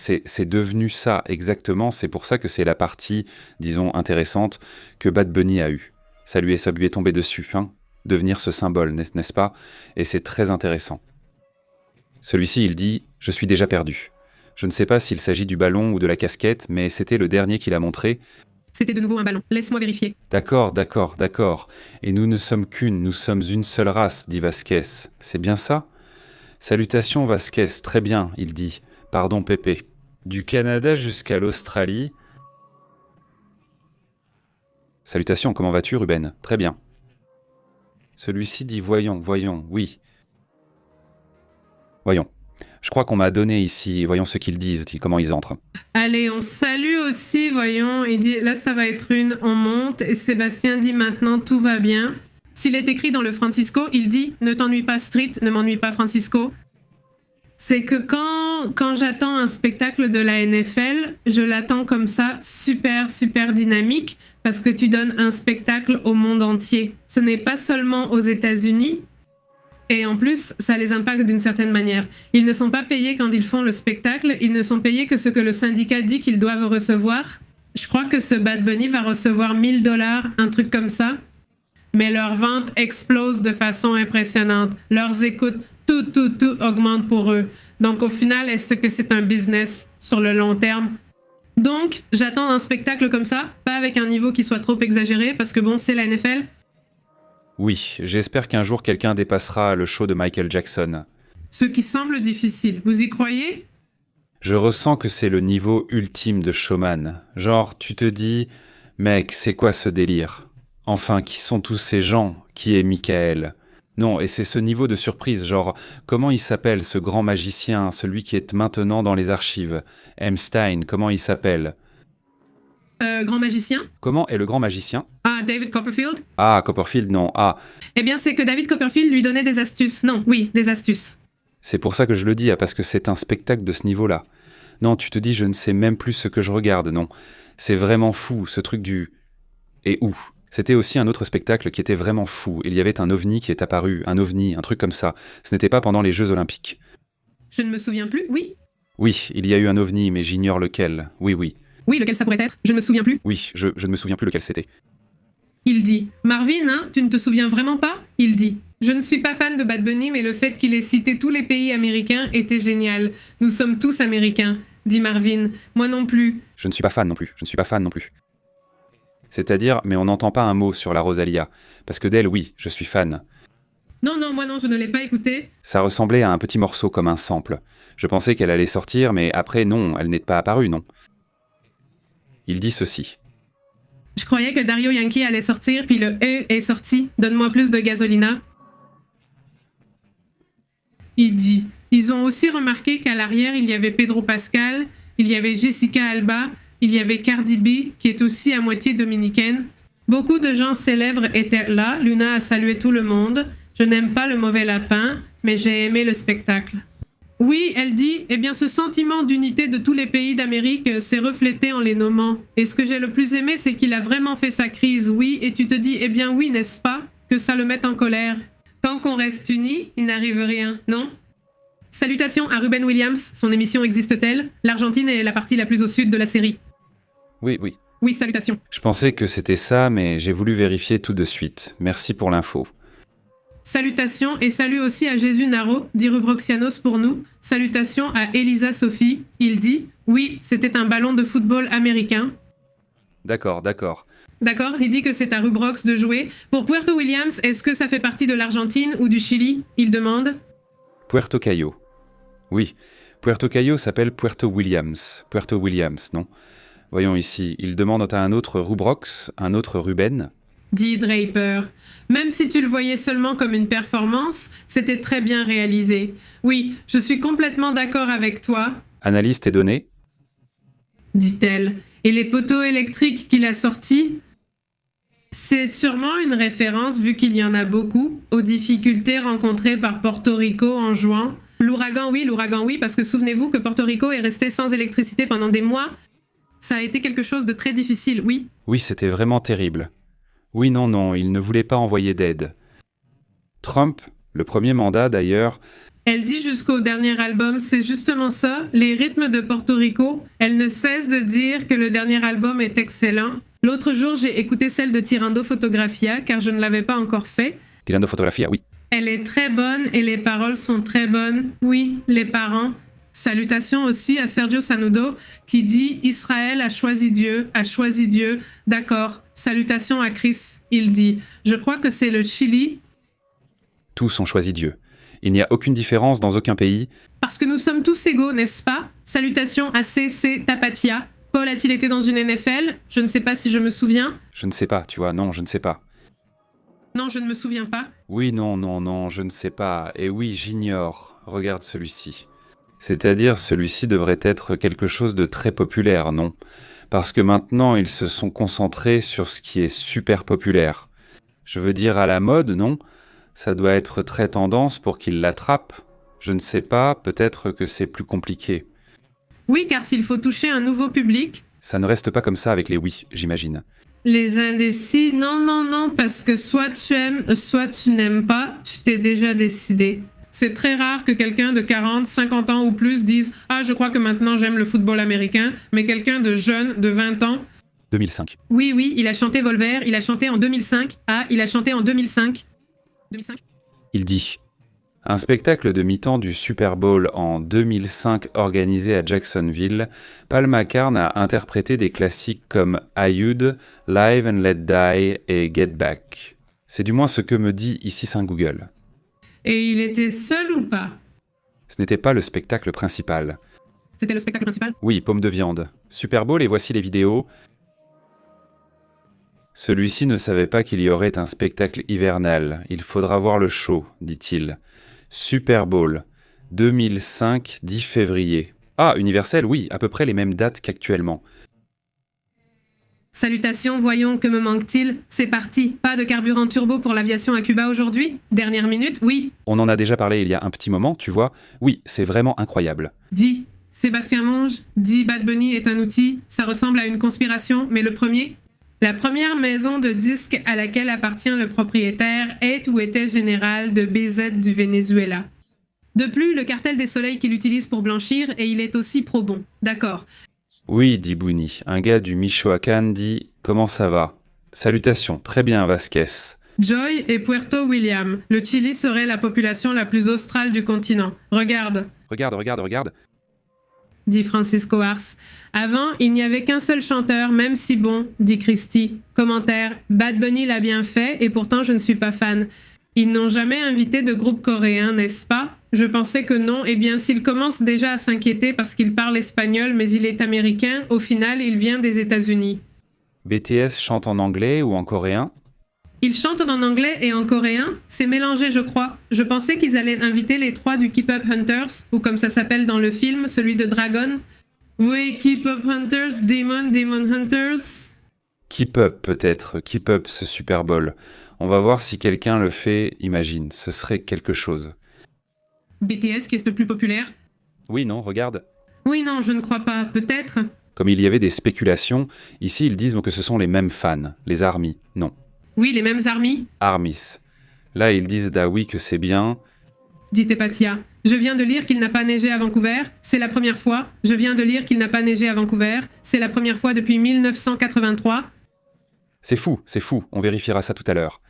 devenu ça, exactement. C'est pour ça que c'est la partie, disons, intéressante que Bad Bunny a eue. Ça lui est tombé dessus, hein, devenir ce symbole, n'est-ce pas? Et c'est très intéressant. Celui-ci, il dit « Je suis déjà perdu ». Je ne sais pas s'il s'agit du ballon ou de la casquette, mais c'était le dernier qu'il a montré. C'était de nouveau un ballon. Laisse-moi vérifier. D'accord. Et nous ne sommes qu'une, nous sommes une seule race, dit Vasquez. C'est bien ça? Salutations, Vasquez. Très bien, il dit. Pardon, Pépé. Du Canada jusqu'à l'Australie. Salutations, comment vas-tu, Ruben? Très bien. Celui-ci dit voyons, oui. Voyons. Je crois qu'on m'a donné ici, voyons ce qu'ils disent, comment ils entrent. Allez, on salue aussi, voyons. Il dit, là, ça va être une, on monte. Et Sébastien dit, maintenant, tout va bien. S'il est écrit dans le Francisco, il dit, ne t'ennuie pas Street, ne m'ennuie pas Francisco. C'est que quand j'attends un spectacle de la NFL, je l'attends comme ça, super dynamique, parce que tu donnes un spectacle au monde entier. Ce n'est pas seulement aux États-Unis. Et en plus, ça les impacte d'une certaine manière. Ils ne sont pas payés quand ils font le spectacle, ils ne sont payés que ce que le syndicat dit qu'ils doivent recevoir. Je crois que ce Bad Bunny va recevoir 1 000 $, un truc comme ça. Mais leurs ventes explosent de façon impressionnante. Leurs écoutes, tout augmente pour eux. Donc au final, est-ce que c'est un business sur le long terme? Donc, j'attends un spectacle comme ça, pas avec un niveau qui soit trop exagéré, parce que bon, c'est la NFL. Oui, j'espère qu'un jour quelqu'un dépassera le show de Michael Jackson. Ce qui semble difficile. Vous y croyez? Je ressens que c'est le niveau ultime de showman. Genre, tu te dis, mec, c'est quoi ce délire? Enfin, qui sont tous ces gens? Qui est Michael? Non, et c'est ce niveau de surprise, genre, comment il s'appelle ce grand magicien, celui qui est maintenant dans les archives? M. Stein, comment il s'appelle? Grand magicien? Comment est le grand magicien? Ah, David Copperfield? Ah, Copperfield, non. Ah. Eh bien, c'est que David Copperfield lui donnait des astuces. Non, oui, des astuces. C'est pour ça que je le dis, parce que c'est un spectacle de ce niveau-là. Non, tu te dis, je ne sais même plus ce que je regarde, non. C'est vraiment fou, ce truc du... Et où? C'était aussi un autre spectacle qui était vraiment fou. Il y avait un ovni qui est apparu, un ovni, un truc comme ça. Ce n'était pas pendant les Jeux Olympiques. Je ne me souviens plus, oui. Oui, il y a eu un ovni, mais j'ignore lequel. Oui. Oui, lequel ça pourrait être? Je ne me souviens plus. Oui, je ne me souviens plus lequel c'était. Il dit « Marvin, hein, tu ne te souviens vraiment pas ?» Il dit « Je ne suis pas fan de Bad Bunny, mais le fait qu'il ait cité tous les pays américains était génial. Nous sommes tous américains, dit Marvin. Moi non plus. » Je ne suis pas fan non plus. C'est-à-dire, mais on n'entend pas un mot sur la Rosalia. Parce que d'elle, oui, je suis fan. Non, non, moi non, je ne l'ai pas écouté. Ça ressemblait à un petit morceau comme un sample. Je pensais qu'elle allait sortir, mais après, non, elle n'est pas apparue, non. Il dit ceci. Je croyais que Dario Yankee allait sortir, puis le E est sorti. Donne-moi plus de gasolina. Il dit. Ils ont aussi remarqué qu'à l'arrière, il y avait Pedro Pascal, il y avait Jessica Alba, il y avait Cardi B, qui est aussi à moitié dominicaine. Beaucoup de gens célèbres étaient là. Luna a salué tout le monde. Je n'aime pas le mauvais lapin, mais j'ai aimé le spectacle. Oui, elle dit, eh bien ce sentiment d'unité de tous les pays d'Amérique s'est reflété en les nommant. Et ce que j'ai le plus aimé, c'est qu'il a vraiment fait sa crise, oui, et tu te dis, eh bien oui, n'est-ce pas, que ça le mette en colère. Tant qu'on reste unis, il n'arrive rien, non? Salutations à Ruben Williams, son émission existe-t-elle? L'Argentine est la partie la plus au sud de la série. Oui, oui. Oui, salutations. Je pensais que c'était ça, mais j'ai voulu vérifier tout de suite. Merci pour l'info. Salutations et salut aussi à Jésus Naro, dit Rubroxianos pour nous. Salutations à Elisa Sophie. Il dit, oui, c'était un ballon de football américain. D'accord, d'accord. D'accord, il dit que c'est à Rubrox de jouer. Pour Puerto Williams, est-ce que ça fait partie de l'Argentine ou du Chili? Il demande. Puerto Cayo. Oui, Puerto Cayo s'appelle Puerto Williams. Puerto Williams, non? Voyons ici, il demande à un autre Rubrox, un autre Ruben. Dit Draper. Même si tu le voyais seulement comme une performance, c'était très bien réalisé. Oui, je suis complètement d'accord avec toi. Analyse tes données. Dit-elle. Et les poteaux électriques qu'il a sortis? C'est sûrement une référence, vu qu'il y en a beaucoup, aux difficultés rencontrées par Porto Rico en juin. L'ouragan, oui, parce que souvenez-vous que Porto Rico est resté sans électricité pendant des mois. Ça a été quelque chose de très difficile, oui. Oui, c'était vraiment terrible. Oui, non, non, il ne voulait pas envoyer d'aide. Trump, le premier mandat d'ailleurs... Elle dit jusqu'au dernier album, c'est justement ça, les rythmes de Porto Rico. Elle ne cesse de dire que le dernier album est excellent. L'autre jour, j'ai écouté celle de Tirando Fotografia, car je ne l'avais pas encore fait. Tirando Fotografia, oui. Elle est très bonne et les paroles sont très bonnes. Oui, les parents. Salutations aussi à Sergio Sanudo qui dit « Israël a choisi Dieu, a choisi Dieu. » D'accord. Salutations à Chris. Il dit « Je crois que c'est le Chili. » Tous ont choisi Dieu. Il n'y a aucune différence dans aucun pays. Parce que nous sommes tous égaux, n'est-ce pas? Salutations à CC Tapatia. Paul a-t-il été dans une NFL? Je ne sais pas si je me souviens. Je ne sais pas, tu vois, non, je ne sais pas. Non, je ne me souviens pas. Oui, non, non, non, je ne sais pas. Et oui, j'ignore. Regarde celui-ci. C'est-à-dire, celui-ci devrait être quelque chose de très populaire, non? Parce que maintenant, ils se sont concentrés sur ce qui est super populaire. Je veux dire à la mode, non? Ça doit être très tendance pour qu'ils l'attrapent. Je ne sais pas, peut-être que c'est plus compliqué. Oui, car s'il faut toucher un nouveau public... Ça ne reste pas comme ça avec les oui, j'imagine. Les indécis, non, non, non, parce que soit tu aimes, soit tu n'aimes pas, tu t'es déjà décidé. C'est très rare que quelqu'un de 40, 50 ans ou plus dise « Ah, je crois que maintenant j'aime le football américain », mais quelqu'un de jeune, de 20 ans... 2005. Oui, oui, il a chanté Volver, il a chanté en 2005. Ah, il a chanté en 2005. 2005. Il dit « Un spectacle de mi-temps du Super Bowl en 2005 organisé à Jacksonville, Paul McCartney a interprété des classiques comme Ayoud, Live and Let Die et Get Back. C'est du moins ce que me dit ici Saint Google. Et il était seul ou pas? Ce n'était pas le spectacle principal. C'était le spectacle principal? Oui, pomme de viande. Super Bowl et voici les vidéos. Celui-ci ne savait pas qu'il y aurait un spectacle hivernal. Il faudra voir le show, dit-il. Super Bowl, 2005, 10 février. Ah, Universel, oui, à peu près les mêmes dates qu'actuellement. Salutations, voyons, que me manque-t-il? C'est parti. Pas de carburant turbo pour l'aviation à Cuba aujourd'hui? Dernière minute, oui. On en a déjà parlé il y a un petit moment, tu vois. Oui, c'est vraiment incroyable. Dit Sébastien Monge, dit Bad Bunny est un outil. Ça ressemble à une conspiration, mais le premier? La première maison de disques à laquelle appartient le propriétaire est ou était général de BZ du Venezuela. De plus, le cartel des soleils qu'il utilise pour blanchir, et il est aussi pro-bon. D'accord. Oui, dit Bouni. Un gars du Michoacán dit « Comment ça va ?»« Salutations, très bien, Vasquez. » Joy et Puerto William. Le Chili serait la population la plus australe du continent. Regarde. Regarde. dit Francisco Ars. Avant, il n'y avait qu'un seul chanteur, même si bon, dit Christy. Commentaire, Bad Bunny l'a bien fait et pourtant je ne suis pas fan. Ils n'ont jamais invité de groupe coréen, n'est-ce pas? Je pensais que non. Eh bien, s'il commence déjà à s'inquiéter parce qu'il parle espagnol mais il est américain, au final, il vient des États-Unis. BTS chante en anglais ou en coréen? Ils chantent en anglais et en coréen. C'est mélangé, je crois. Je pensais qu'ils allaient inviter les 3 du Keep Up Hunters, ou comme ça s'appelle dans le film, celui de Dragon. Oui, Keep Up Hunters, Demon Hunters. Keep Up peut-être, Keep Up ce Super Bowl. On va voir si quelqu'un le fait, imagine, ce serait quelque chose. BTS qui est le plus populaire? Oui, non, regarde. Oui, non, je ne crois pas. Peut-être. Comme il y avait des spéculations, ici ils disent que ce sont les mêmes fans, les ARMY. Non, Oui, les mêmes armies, ARMYs. Là ils disent oui que c'est bien. dit Tepatia. Je viens de lire qu'il n'a pas neigé à Vancouver. C'est la première fois. Je viens de lire qu'il n'a pas neigé à Vancouver. C'est la première fois depuis 1983. C'est fou, on vérifiera ça tout à l'heure.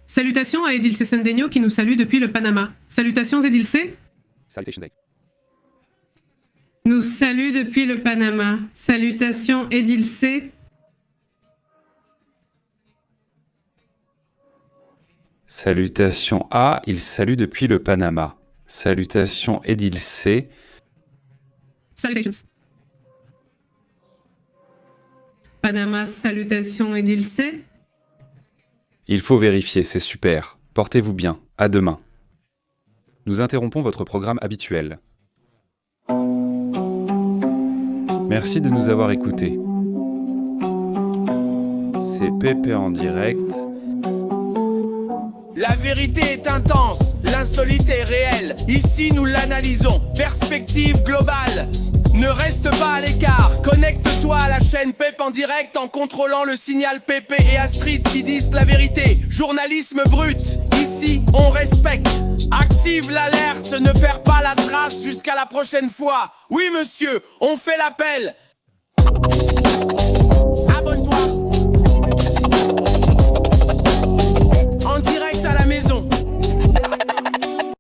Salutations à Edilce Sendeño qui nous salue depuis le Panama. Salutations Edilce. Salutations. Nous salue depuis le Panama. Salutations Edilce. Salutations A, il salue depuis le Panama. Salutations Edilce. Salutations. Panama, salutations Edilce. Il faut vérifier, c'est super. Portez-vous bien, à demain. Nous interrompons votre programme habituel. Merci de nous avoir écoutés. C'est Pépé en direct. La vérité est intense, l'insolite est réelle. Ici nous l'analysons, perspective globale. Ne reste pas à l'écart, connecte-toi à la chaîne PEP en direct en contrôlant le signal PP et Astrid qui disent la vérité. Journalisme brut, ici on respecte. Active l'alerte, ne perds pas la trace jusqu'à la prochaine fois. Oui monsieur, on fait l'appel.